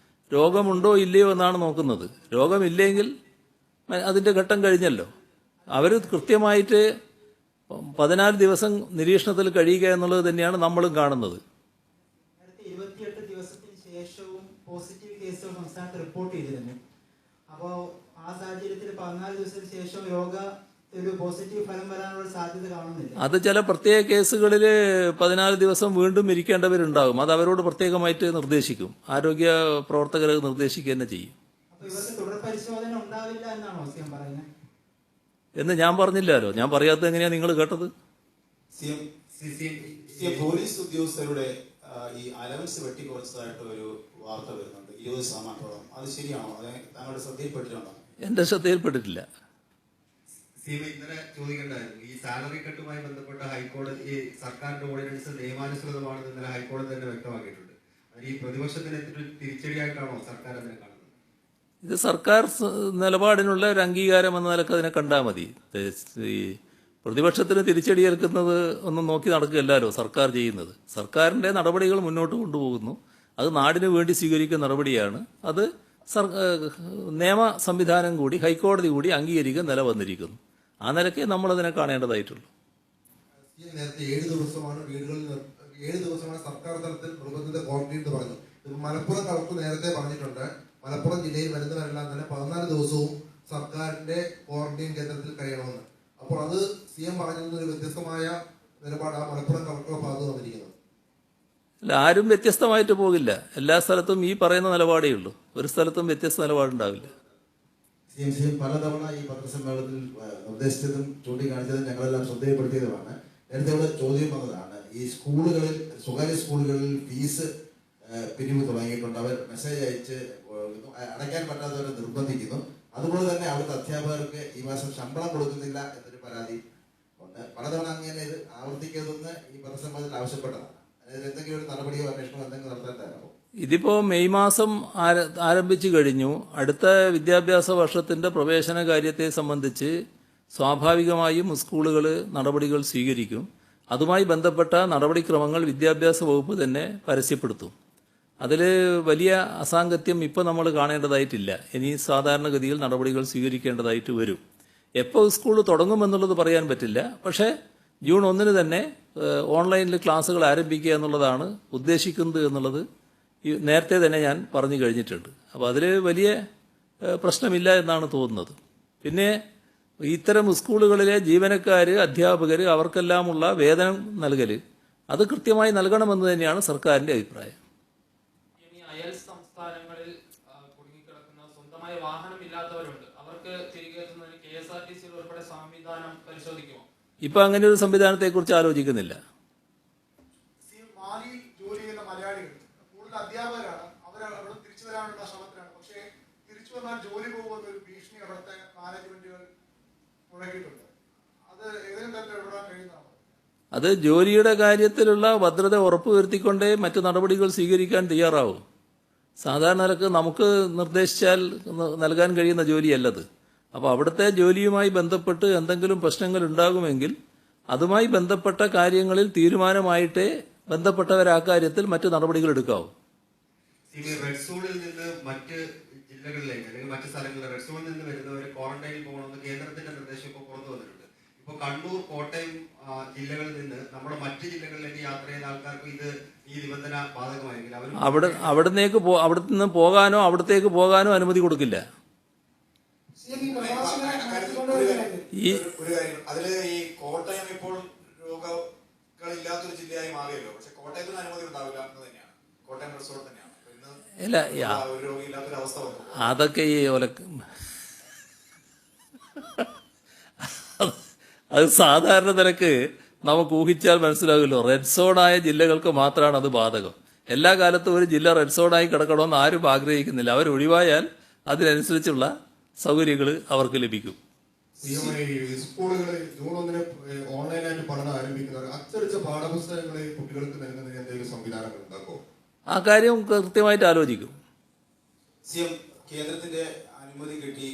രോഗമുണ്ടോ ഇല്ലയോ എന്നാണ് നോക്കുന്നത്. രോഗമില്ലെങ്കിൽ അതിന്റെ ഘട്ടം കഴിഞ്ഞല്ലോ. അവർ കൃത്യമായിട്ട് 14 ദിവസം നിരീക്ഷണത്തിൽ കഴിയുക എന്നുള്ളത് തന്നെയാണ് നമ്മളും കാണുന്നത്. 28 ദിവസത്തിന് ശേഷവും പോസിറ്റീവ് കേസുകൾ സംസ്ഥാനത്ത് റിപ്പോർട്ട് ചെയ്തിരുന്നു. അപ്പോൾ ആ സാഹചര്യത്തിൽ 14 ദിവസത്തിന് ശേഷം ഒരു പോസിറ്റീവ് ഫലം വരാനുള്ള സാധ്യത കാണുന്നില്ല. അത് ചില പ്രത്യേക കേസുകളിൽ 14 ദിവസം വീണ്ടും ഇരിക്കേണ്ടവരുണ്ടാകും. അത് അവരോട് പ്രത്യേകമായിട്ട് നിർദ്ദേശിക്കും. ആരോഗ്യ പ്രവർത്തകരെ നിർദ്ദേശിക്കുക തന്നെ ചെയ്യും. അപ്പോൾ ഇവർക്ക് തുടർ പരിശോധന ഉണ്ടാവില്ല എന്നാണോ സി എം പറയുന്നത്? എന്ന് ഞാൻ പറഞ്ഞില്ലല്ലോ. ഞാൻ പറയാത്തത് എങ്ങനെയാ നിങ്ങൾ കേട്ടത്? പോലീസ് ഉദ്യോഗസ്ഥരുടെ ഈ അലവൻസ് വെട്ടിക്കുറച്ചതായിട്ട് ഒരു വാർത്ത വരുന്നുണ്ട്, 20% അത് ശരിയാണോ? അത് താങ്കളുടെ ശ്രദ്ധയിൽപ്പെട്ടിട്ടുണ്ടോ? എന്റെ ശ്രദ്ധയിൽപ്പെട്ടിട്ടില്ല. ഇന്നലെ ചോദിക്കേണ്ടായിരുന്നു. ഈ സാലറി കട്ടുമായി ബന്ധപ്പെട്ട ഹൈക്കോടതി, ഈ സർക്കാരിന്റെ ഓർഡിനൻസ് നിയമാനുസൃതമാണെന്ന് ഇന്നലെ ഹൈക്കോടതി തന്നെ വ്യക്തമാക്കിയിട്ടുണ്ട്. അത് ഈ പ്രതിപക്ഷത്തിന് തിരിച്ചടിയായിട്ടാണോ സർക്കാർ അതിനെ കാണുന്നത്? ഇത് സർക്കാർ നിലപാടിനുള്ള ഒരു അംഗീകാരം എന്ന നിലക്ക് അതിനെ കണ്ടാൽ മതി. ഈ പ്രതിപക്ഷത്തിന് തിരിച്ചടിയേൽക്കുന്നത് ഒന്നും നോക്കി നടക്കുകയല്ലോ സർക്കാർ ചെയ്യുന്നത്. സർക്കാരിന്റെ നടപടികൾ മുന്നോട്ട് കൊണ്ടുപോകുന്നു. അത് നാടിനു വേണ്ടി സ്വീകരിക്കുന്ന നടപടിയാണ്. അത് നിയമ സംവിധാനം കൂടി, ഹൈക്കോടതി കൂടി അംഗീകരിക്കാൻ നില വന്നിരിക്കുന്നു. ആ നിലയ്ക്ക് നമ്മളതിനെ കാണേണ്ടതായിട്ടുള്ളൂ. നേരത്തെ 7 ദിവസമാണ് വീടുകളിൽ 7 ദിവസമാണ് സർക്കാർ തലത്തിൽ നിർബന്ധിത ക്വാറന്റൈൻ എന്ന് പറഞ്ഞു. മലപ്പുറം കളക്ടർ നേരത്തെ പറഞ്ഞിട്ടുണ്ട്, മലപ്പുറം ജില്ലയിൽ വരുന്നവരെല്ലാം തന്നെ 14 ദിവസവും സർക്കാരിന്റെ ക്വാറന്റൈൻ കേന്ദ്രത്തിൽ കഴിയണമെന്ന്. അപ്പോൾ അത് സി എം പറഞ്ഞതിൽ ഒരു വ്യത്യസ്തമായ നിലപാട് ആ മലപ്പുറം കളക്ടറുടെ ഭാഗത്ത് വന്നിരിക്കുന്നത്. അല്ല, ആരും വ്യത്യസ്തമായിട്ട് പോകില്ല. എല്ലാ സ്ഥലത്തും ഈ പറയുന്ന നിലപാടേ ഉള്ളൂ. ഒരു സ്ഥലത്തും വ്യത്യസ്ത നിലപാടുണ്ടാവില്ല. പലതവണ ഈ പത്രസമ്മേളനത്തിൽ നിർദ്ദേശിച്ചതും ചൂണ്ടിക്കാണിച്ചതും ഞങ്ങളെല്ലാം ശ്രദ്ധയിൽപ്പെടുത്തിയതുമാണ്. നേരത്തെ ഇവിടെ ചോദ്യം വന്നതാണ്, ഈ സ്കൂളുകളിൽ, സ്വകാര്യ സ്കൂളുകളിൽ ഫീസ് പിരിവ് തുടങ്ങിയിട്ടുണ്ട്. അവർ മെസ്സേജ് അയച്ച് അടയ്ക്കാൻ പറ്റാത്തവരെ നിർബന്ധിക്കുന്നു. അതുപോലെ തന്നെ അവിടുത്തെ അധ്യാപകർക്ക് ഈ മാസം ശമ്പളം കൊടുക്കുന്നില്ല എന്നൊരു പരാതി ഉണ്ട്. പലതവണ അങ്ങനെ ഇത് ആവർത്തിക്കരുതെന്ന് ഈ പത്രസമ്മേളനത്തിൽ ആവശ്യപ്പെട്ടതാണ്. അതിന് എന്തെങ്കിലും ഒരു നടപടിയോ അന്വേഷണമോ എന്തെങ്കിലും നടത്താൻ തയ്യാറാവും? ഇതിപ്പോൾ മെയ് മാസം ആരംഭിച്ചു കഴിഞ്ഞു. അടുത്ത വിദ്യാഭ്യാസ വർഷത്തിന്റെ പ്രവേശന കാര്യത്തെ സംബന്ധിച്ച് സ്വാഭാവികമായും സ്കൂളുകൾ നടപടികൾ സ്വീകരിക്കും. അതുമായി ബന്ധപ്പെട്ട നടപടിക്രമങ്ങൾ വിദ്യാഭ്യാസ വകുപ്പ് തന്നെ പരസ്യപ്പെടുത്തും. അതിൽ വലിയ അസാംഗത്യം ഇപ്പോൾ നമ്മൾ കാണേണ്ടതായിട്ടില്ല. ഇനി സാധാരണഗതിയിൽ നടപടികൾ സ്വീകരിക്കേണ്ടതായിട്ട് വരും. എപ്പോൾ സ്കൂൾ തുടങ്ങുമെന്നുള്ളത് പറയാൻ പറ്റില്ല. പക്ഷേ ജൂൺ 1 തന്നെ ഓൺലൈനിൽ ക്ലാസ്സുകൾ ആരംഭിക്കുക എന്നുള്ളതാണ് ഉദ്ദേശിക്കുന്നത് എന്നുള്ളത് നേരത്തെ തന്നെ ഞാൻ പറഞ്ഞു കഴിഞ്ഞിട്ടുണ്ട്. അപ്പോൾ അതിൽ വലിയ പ്രശ്നമില്ല എന്നാണ് തോന്നുന്നത്. പിന്നെ ഇത്തരം സ്കൂളുകളിലെ ജീവനക്കാർ, അധ്യാപകർ, അവർക്കെല്ലാമുള്ള വേതനം നൽകൽ അത് കൃത്യമായി നൽകണമെന്ന് തന്നെയാണ് സർക്കാരിൻ്റെ അഭിപ്രായം. അയൽ സംസ്ഥാനങ്ങളിൽ കുടുങ്ങിക്കിടക്കുന്ന സ്വന്തമായ വാഹനമില്ലാത്തവരുണ്ട്, അവർക്ക് തിരികെ എത്തുന്നതിന് KSRTC ഉൾപ്പെടെ സംവിധാനം പരിശോധിക്കുമോ? ഇപ്പൊ അങ്ങനെ ഒരു സംവിധാനത്തെക്കുറിച്ച് ആലോചിക്കുന്നില്ല. മാലിയിൽ ജോലി ചെയ്യുന്ന മലയാളികൾ കൂടുതൽ അധ്യാപകരാണ്. അവർ അവിടെ തിരിച്ചു വരാനുള്ള ശ്രമത്തിലാണ്. പക്ഷേ തിരിച്ചു വന്നാൽ ജോലി പോകുമെന്നൊരു ഭീഷണി അവിടുത്തെ മാനേജ്മെന്റുകൾ മുഴക്കിയിട്ടുണ്ട്. അത് ഏതെങ്കിലും തരത്തിൽ ഇടപെടാൻ കഴിയുന്നതാണ്? അത് ജോലിയുടെ കാര്യത്തിലുള്ള ഭദ്രത ഉറപ്പുവരുത്തിക്കൊണ്ടേ മറ്റു നടപടികൾ സ്വീകരിക്കാൻ തയ്യാറാവും. സാധാരണ നിലക്ക് നമുക്ക് നിർദ്ദേശിച്ചാൽ നൽകാൻ കഴിയുന്ന ജോലിയല്ലത്. അപ്പോൾ അവിടുത്തെ ജോലിയുമായി ബന്ധപ്പെട്ട് എന്തെങ്കിലും പ്രശ്നങ്ങൾ ഉണ്ടാകുമെങ്കിൽ അതുമായി ബന്ധപ്പെട്ട കാര്യങ്ങളിൽ തീരുമാനമായിട്ടേ ബന്ധപ്പെട്ടവരാക്കാര്യത്തിൽ മറ്റു നടപടികൾ എടുക്കാവും. റെഡ് സോണിൽ നിന്ന് മറ്റ് ജില്ലകളിലേക്ക് അല്ലെങ്കിൽ മറ്റ് സ്ഥലങ്ങളിൽ റെഡ് സോണിൽ നിന്ന് വരുന്നവർ ക്വാറന്റൈനിൽ പോകണമെന്ന് കേന്ദ്രത്തിന്റെ നിർദ്ദേശം ഇപ്പോൾ പുറത്തു വന്നിട്ടുണ്ട്. ഇപ്പോൾ കണ്ണൂർ, കോട്ടയം ജില്ലകളിൽ നിന്ന് നമ്മുടെ മറ്റ് ജില്ലകളിലേക്ക് യാത്ര ചെയ്യുന്ന ആൾക്കാർക്ക് ഈ നിബന്ധന ബാധകമായെങ്കിൽ അവിടെ നിന്ന് പോകാനോ അവിടത്തേക്ക് പോകാനോ അനുമതി കൊടുക്കില്ല. അതില് ഈ കോട്ടയം ഇപ്പോൾ രോഗങ്ങളില്ലാത്തൊരു ജില്ലയായി മാറിയല്ലോ. പക്ഷെ കോട്ടയത്തിന് അനുമതി ഉണ്ടാവില്ല എന്ന് തന്നെയാണ്. കോട്ടയം റിസോർട്ട് തന്നെയാണ് ഒരു രോഗിയില്ലാത്തൊരു അവസ്ഥ വന്നു. അതൊക്കെ ഈ അത് സാധാരണ നിലക്ക് നമുക്ക് ഊഹിച്ചാൽ മനസ്സിലാകുമല്ലോ. റെഡ് സോണായ ജില്ലകൾക്ക് മാത്രമാണ് അത് ബാധകം. എല്ലാ കാലത്തും ഒരു ജില്ല റെഡ് സോണായി കിടക്കണമെന്ന് ആരും ആഗ്രഹിക്കുന്നില്ല. അവർ ഒഴിവായാൽ അതിനനുസരിച്ചുള്ള സൗകര്യങ്ങൾ അവർക്ക് ലഭിക്കും. സ്കൂളുകളിൽ ജൂൺ 1 ഓൺലൈനായിട്ട് പഠനം ആരംഭിക്കുന്നവർ അച്ചടിച്ച പാഠപുസ്തകങ്ങളെ കുട്ടികൾക്ക് നൽകുന്നതിന് എന്തെങ്കിലും സംവിധാനങ്ങൾ ഉണ്ടാക്കുമോ? ആ കാര്യം കൃത്യമായിട്ട് ആലോചിക്കും. കേന്ദ്രത്തിന്റെ അനുമതി കിട്ടി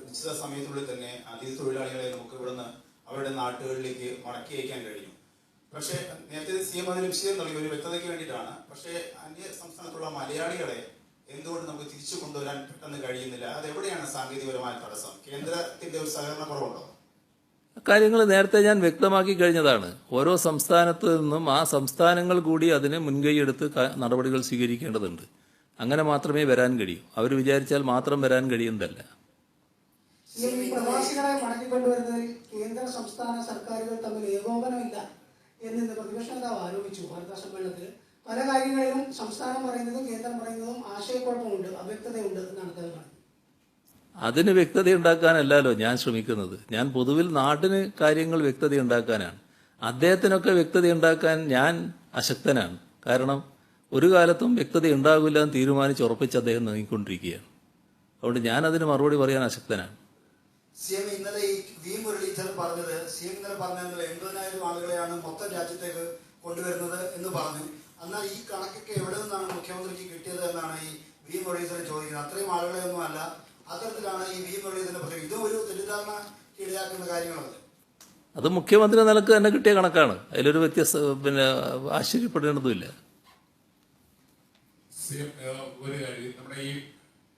നിശ്ചിത സമയത്തിനുള്ളിൽ തന്നെ അതിഥി തൊഴിലാളികളെ നമുക്ക് ഇവിടുന്ന് അവരുടെ നാട്ടുകളിലേക്ക് മടക്കി അയക്കാൻ കഴിഞ്ഞു. പക്ഷേ നേരത്തെ CM അതിന് വിഷയം നൽകി ഒരു വ്യക്തതയ്ക്ക് വേണ്ടിയിട്ടാണ്. പക്ഷേ അന്യ സംസ്ഥാനത്തുള്ള മലയാളികളെ എന്തുകൊണ്ട് നമുക്ക് തിരിച്ചു കൊണ്ടുവരാൻ പെട്ടെന്ന് കഴിയുന്നില്ല? അതെവിടെയാണ് സാങ്കേതികപരമായ തടസ്സം? കേന്ദ്രത്തിന്റെ ഒരു സഹകരണ കുറവുണ്ടോ? കാര്യങ്ങൾ നേരത്തെ ഞാൻ വ്യക്തമാക്കി കഴിഞ്ഞതാണ്. ഓരോ സംസ്ഥാനത്തു നിന്നും ആ സംസ്ഥാനങ്ങൾ കൂടി അതിന് മുൻകൈയെടുത്ത് നടപടികൾ സ്വീകരിക്കേണ്ടതുണ്ട്. അങ്ങനെ മാത്രമേ വരാൻ കഴിയൂ. അവർ വിചാരിച്ചാൽ മാത്രം വരാൻ കഴിയുന്നതല്ല. പ്രവാസികളെ മടക്കിക്കൊണ്ടുവരുന്നതിൽ കേന്ദ്ര സംസ്ഥാന സർക്കാരുകൾ തമ്മിൽ ഏകോപനമില്ല എന്ന് പ്രതിപക്ഷ നേതാവ് ആരോപിച്ചു വാർത്താ സമ്മേളനത്തിൽ. പല കാര്യങ്ങളിലും സംസ്ഥാനം പറയുന്നതും കേന്ദ്രം പറയുന്നതും ആശയക്കുഴപ്പമുണ്ട്, അവ്യക്തതയുണ്ട് എന്നാണ് അദ്ദേഹം പറഞ്ഞത്. അതിന് വ്യക്തതയുണ്ടാക്കാനല്ലല്ലോ ഞാൻ ശ്രമിക്കുന്നത്. ഞാൻ പൊതുവിൽ നാട്ടിന് കാര്യങ്ങൾ വ്യക്തതയുണ്ടാക്കാനാണ്. അദ്ദേഹത്തിനൊക്കെ വ്യക്തതയുണ്ടാക്കാൻ ഞാൻ അശക്തനാണ്. കാരണം ഒരു കാലത്തും വ്യക്തതയുണ്ടാകില്ല എന്ന് തീരുമാനിച്ചുറപ്പിച്ച് അദ്ദേഹം നീങ്ങിക്കൊണ്ടിരിക്കുകയാണ്. അതുകൊണ്ട് ഞാൻ അതിന് മറുപടി പറയാൻ അശക്തനാണ്. CM ഇന്നലെ ഈ വി മുരളീധരൻ പറഞ്ഞത്, CM ഇന്നലെ പറഞ്ഞത് 80,000 ആളുകളെയാണ് മൊത്തം രാജ്യത്തേക്ക് കൊണ്ടുവരുന്നത് എന്ന് പറഞ്ഞു. എന്നാൽ ഈ കണക്കൊക്കെ എവിടെ നിന്നാണ് മുഖ്യമന്ത്രിക്ക് കിട്ടിയത് എന്നാണ് ഈ വി മുരളീധരൻ ചോദിക്കുന്നത്. അത്രയും ആളുകളെയൊന്നും അല്ല. അത്തരത്തിലാണ് ഈ വി മുരളീധരൻ പറയുന്നത്. ഇതും ഒരു തെറ്റിദ്ധാരണ ഇടയാക്കുന്ന കാര്യങ്ങളല്ലേ? അത് മുഖ്യമന്ത്രി നിലക്ക് തന്നെ കിട്ടിയ കണക്കാണ്. അതിലൊരു ആശ്ചര്യപ്പെടേണ്ടതുമില്ല. ഒരു കാര്യം, നമ്മുടെ ഈ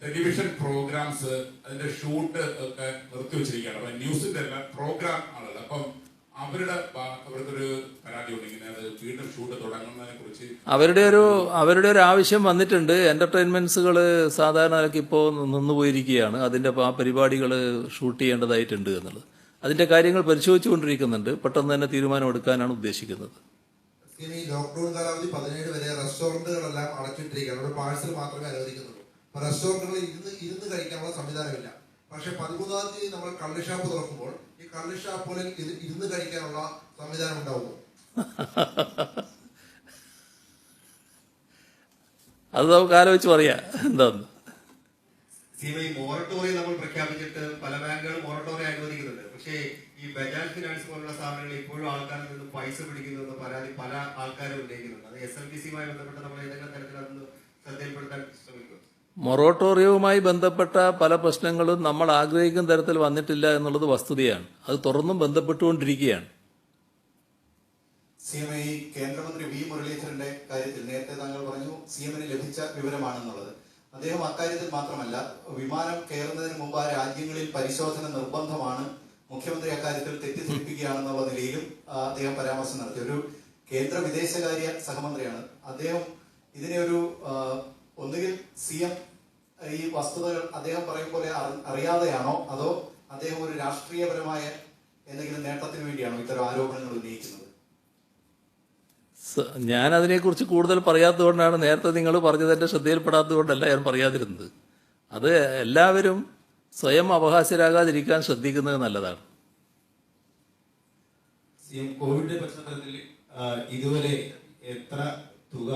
ടെലിവിഷൻ പ്രോഗ്രാംസ് അതിന്റെ ഷൂട്ട് ഒക്കെ നിർത്തിവെച്ചിരിക്കുകയാണ്. അപ്പൊ ന്യൂസിന്റെ എല്ലാം പ്രോഗ്രാം ആണല്ലോ. അപ്പം അവർക്കൊരു പരാതി ഉണ്ട്, ഇങ്ങനെ അത് വീണ്ടും ഷൂട്ട് തുടങ്ങുന്നതിനെ കുറിച്ച് അവരുടെ ഒരു ആവശ്യം വന്നിട്ടുണ്ട്. എന്റർടൈൻമെന്റ്സുകൾ സാധാരണ നിലയ്ക്ക് ഇപ്പോൾ നിന്നുപോയിരിക്കുകയാണ്. അതിന്റെ ആ പരിപാടികൾ ഷൂട്ട് ചെയ്യേണ്ടതായിട്ടുണ്ട് എന്നുള്ളത്. അതിന്റെ കാര്യങ്ങൾ പരിശോധിച്ചുകൊണ്ടിരിക്കുന്നുണ്ട്. പെട്ടെന്ന് തന്നെ തീരുമാനമെടുക്കാനാണ് ഉദ്ദേശിക്കുന്നത്. ഈ ലോക്ക്ഡൌൺ കാലാവധി 17 വരെ റെസ്റ്റോറന്റുകളെല്ലാം അടച്ചിട്ടിരിക്കുകയാണ്. അവിടെ പാഴ്സൽ മാത്രമേ അനുവദിക്കുന്നുള്ളൂ. റെസ്റ്റോറന്റുകളിൽ ഇരുന്ന് കഴിക്കാനുള്ള സംവിധാനമില്ല. പക്ഷേ പക്ഷെ 13-ാം തീയതി നമ്മൾ കള്ളുഷാപ്പ് തുറക്കുമ്പോൾ ഈ കള്ളുഷാപ്പുകളിൽ ഇത് ഇരുന്ന് കഴിക്കാനുള്ള സംവിധാനം ഉണ്ടാവുമോ? അത് നമുക്ക് ആലോചിച്ച് പറയാം എന്താന്ന്. ഈ മൊറട്ടോറിയം നമ്മൾ പ്രഖ്യാപിച്ചിട്ട് പല ബാങ്കുകളും മൊറട്ടോറിയം അനുവദിക്കുന്നുണ്ട്. പക്ഷേ ഈ ബജാജ് ഫിനാൻസ് പോലുള്ള സ്ഥാപനങ്ങൾ ഇപ്പോഴും ആൾക്കാരിൽ നിന്ന് പൈസ പിടിക്കുന്നതെന്ന് പരാതി പല ആൾക്കാരും ഉന്നയിക്കുന്നുണ്ട്. അത് SLPCയുമായി ബന്ധപ്പെട്ട് നമ്മൾ ഏതെങ്കിലും തരത്തിൽ അതൊന്ന് ശ്രദ്ധയിൽപ്പെടുത്താൻ ശ്രമിക്കും. മൊറട്ടോറിയവുമായി ബന്ധപ്പെട്ട പല പ്രശ്നങ്ങളും നമ്മൾ ആഗ്രഹിക്കുന്ന തരത്തിൽ വന്നിട്ടില്ല എന്നുള്ളത് വസ്തുതയാണ്. അത് തുറന്നും ബന്ധപ്പെട്ടുകൊണ്ടിരിക്കുകയാണ്. CMI കേന്ദ്രമന്ത്രി V മുരളീധരന്റെ കാര്യത്തിൽ നേരത്തെ താങ്കൾ പറഞ്ഞു CMന് ലഭിച്ച വിവരമാണെന്നുള്ളത്. അദ്ദേഹം അക്കാര്യത്തിൽ മാത്രമല്ല, വിമാനം കയറുന്നതിന് മുമ്പ് ആ രാജ്യങ്ങളിൽ പരിശോധന നിർബന്ധമാണ്, മുഖ്യമന്ത്രി അക്കാര്യത്തിൽ തെറ്റിദ്ധരിപ്പിക്കുകയാണെന്നുള്ള നിലയിലും അദ്ദേഹം പരാമർശം നടത്തി. ഒരു കേന്ദ്ര വിദേശകാര്യ സഹമന്ത്രിയാണ് അദ്ദേഹം. ഇതിനെ ഒരു ഒന്നുകിൽ CM ഈ വസ്തുതകൾ അദ്ദേഹം പറയും പോലെ അറിയാതെയാണോ, അതോ അദ്ദേഹം ഒരു രാഷ്ട്രീയപരമായ എന്തെങ്കിലും നേട്ടത്തിന് വേണ്ടിയാണോ ഇത്തരം ആരോപണങ്ങൾ ഉന്നയിക്കുന്നത്? ഞാൻ അതിനെക്കുറിച്ച് കൂടുതൽ പറയാത്തതുകൊണ്ടാണ്, നേരത്തെ നിങ്ങൾ പറഞ്ഞത് എൻ്റെ ശ്രദ്ധയിൽപ്പെടാത്തതുകൊണ്ടല്ല ഞാൻ പറയാതിരുന്നത്. അത് എല്ലാവരും സ്വയം അവകാശരാകാതിരിക്കാൻ ശ്രദ്ധിക്കുന്നത് നല്ലതാണ്. കോവിഡിന്റെ പശ്ചാത്തലത്തിൽ ഇതുവരെ എത്ര തുക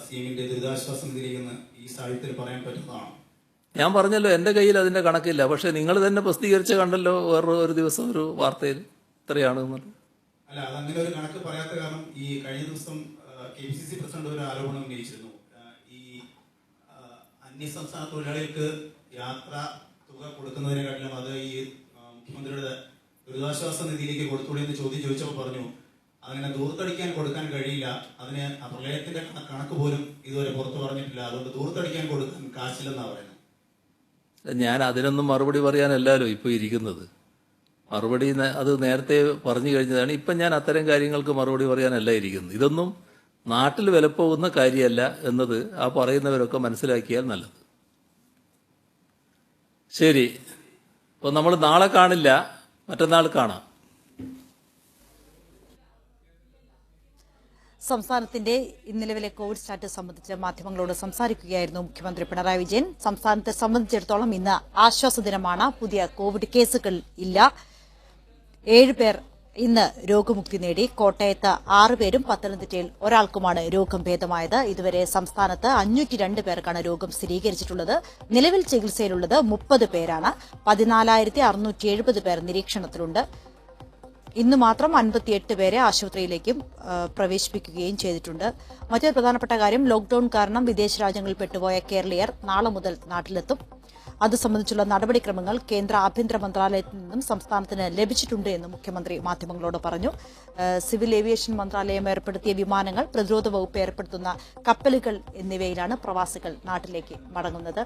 CMന്റെ ദുരിതാശ്വാസ നിധിയിലെന്ന് ഈ സാഹിത്യത്തിൽ പറയാൻ പറ്റുന്നതാണോ? ഞാൻ പറഞ്ഞല്ലോ, എൻ്റെ കയ്യിൽ അതിൻ്റെ കണക്കില്ല. പക്ഷെ നിങ്ങൾ തന്നെ പ്രസിദ്ധീകരിച്ച കണ്ടല്ലോ ഒരു ദിവസം ഒരു വാർത്തയിൽ ഇത്രയാണെന്നുള്ളത്. അല്ല, അതങ്ങനെ ഒരു കണക്ക് പറയാത്ത കാരണം ഈ കഴിഞ്ഞ ദിവസം KPCC പ്രസിഡന്റ് ഒരു ആരോപണം ഉന്നയിച്ചിരുന്നു. ഈ അന്യസംസ്ഥാന തൊഴിലാളികൾക്ക് യാത്രാ തുക കൊടുക്കുന്നതിനെക്കാട്ടിലും അത് ഈ മുഖ്യമന്ത്രിയുടെ ദുരിതാശ്വാസ നിധിയിലേക്ക് കൊടുത്തുകൂടി എന്ന് ചോദിച്ചപ്പോൾ പറഞ്ഞു അങ്ങനെ ദൂർത്തടിക്കാൻ കൊടുക്കാൻ കഴിയില്ല, അതിന് പ്രളയത്തിന്റെ കണക്ക് പോലും ഇതുവരെ പുറത്തു പറഞ്ഞിട്ടില്ല, അതുകൊണ്ട് ദൂർത്തടിക്കാൻ കൊടുക്കാൻ കാശില്ലെന്നാണ് പറയുന്നത്. ഞാൻ അതിനൊന്നും മറുപടി പറയാനല്ലല്ലോ ഇപ്പോൾ ഇരിക്കുന്നത്. മറുപടി അത് നേരത്തെ പറഞ്ഞു കഴിഞ്ഞതാണ്. ഇപ്പം ഞാൻ അത്തരം കാര്യങ്ങൾക്ക് മറുപടി പറയാനല്ല ഇരിക്കുന്നത്. ഇതൊന്നും നാട്ടിൽ വിലപ്പോകുന്ന കാര്യമല്ല എന്നത് ആ പറയുന്നവരൊക്കെ മനസ്സിലാക്കിയാൽ നല്ലത്. ശരി, അപ്പോൾ നമ്മൾ നാളെ കാണില്ല, മറ്റന്നാൾ കാണാം. സംസ്ഥാനത്തിന്റെ നിലവിലെ കോവിഡ് സ്റ്റാറ്റസ് സംബന്ധിച്ച് മാധ്യമങ്ങളോട് സംസാരിക്കുകയായിരുന്നു മുഖ്യമന്ത്രി പിണറായി വിജയൻ. സംസ്ഥാനത്തെ സംബന്ധിച്ചിടത്തോളം ഇന്ന് ആശ്വാസ ദിനമാണ്. പുതിയ കോവിഡ് കേസുകൾ ഇല്ല. 7 പേർ ഇന്ന് രോഗമുക്തി നേടി. കോട്ടയത്ത് 6 പേരും പത്തനംതിട്ടയിൽ ഒരാൾക്കുമാണ് രോഗം ഭേദമായത്. ഇതുവരെ സംസ്ഥാനത്ത് 502 പേർക്കാണ് രോഗം സ്ഥിരീകരിച്ചിട്ടുള്ളത്. നിലവിൽ ചികിത്സയിലുള്ളത് 30 പേരാണ്. 14,670 പേർ നിരീക്ഷണത്തിലുണ്ട്. ഇന്ന് മാത്രം 58 പേരെ ആശുപത്രിയിലേക്കും പ്രവേശിപ്പിക്കുകയും ചെയ്തിട്ടുണ്ട്. മറ്റൊരു പ്രധാനപ്പെട്ട കാര്യം, ലോക്ഡൌൺ കാരണം വിദേശ രാജ്യങ്ങളിൽ പെട്ടുപോയ കേരളീയർ നാളെ മുതൽ നാട്ടിലെത്തും. അത് സംബന്ധിച്ചുള്ള നടപടിക്രമങ്ങൾ കേന്ദ്ര ആഭ്യന്തര മന്ത്രാലയത്തിൽ നിന്നും സംസ്ഥാനത്തിന് ലഭിച്ചിട്ടുണ്ട് എന്ന് മുഖ്യമന്ത്രി മാധ്യമങ്ങളോട് പറഞ്ഞു. സിവിൽ ഏവിയേഷൻ മന്ത്രാലയം ഏർപ്പെടുത്തിയ വിമാനങ്ങൾ, പ്രതിരോധ വകുപ്പ് ഏർപ്പെടുത്തുന്ന കപ്പലുകൾ എന്നിവയിലാണ് പ്രവാസികൾ നാട്ടിലേക്ക് മടങ്ങുന്നത്.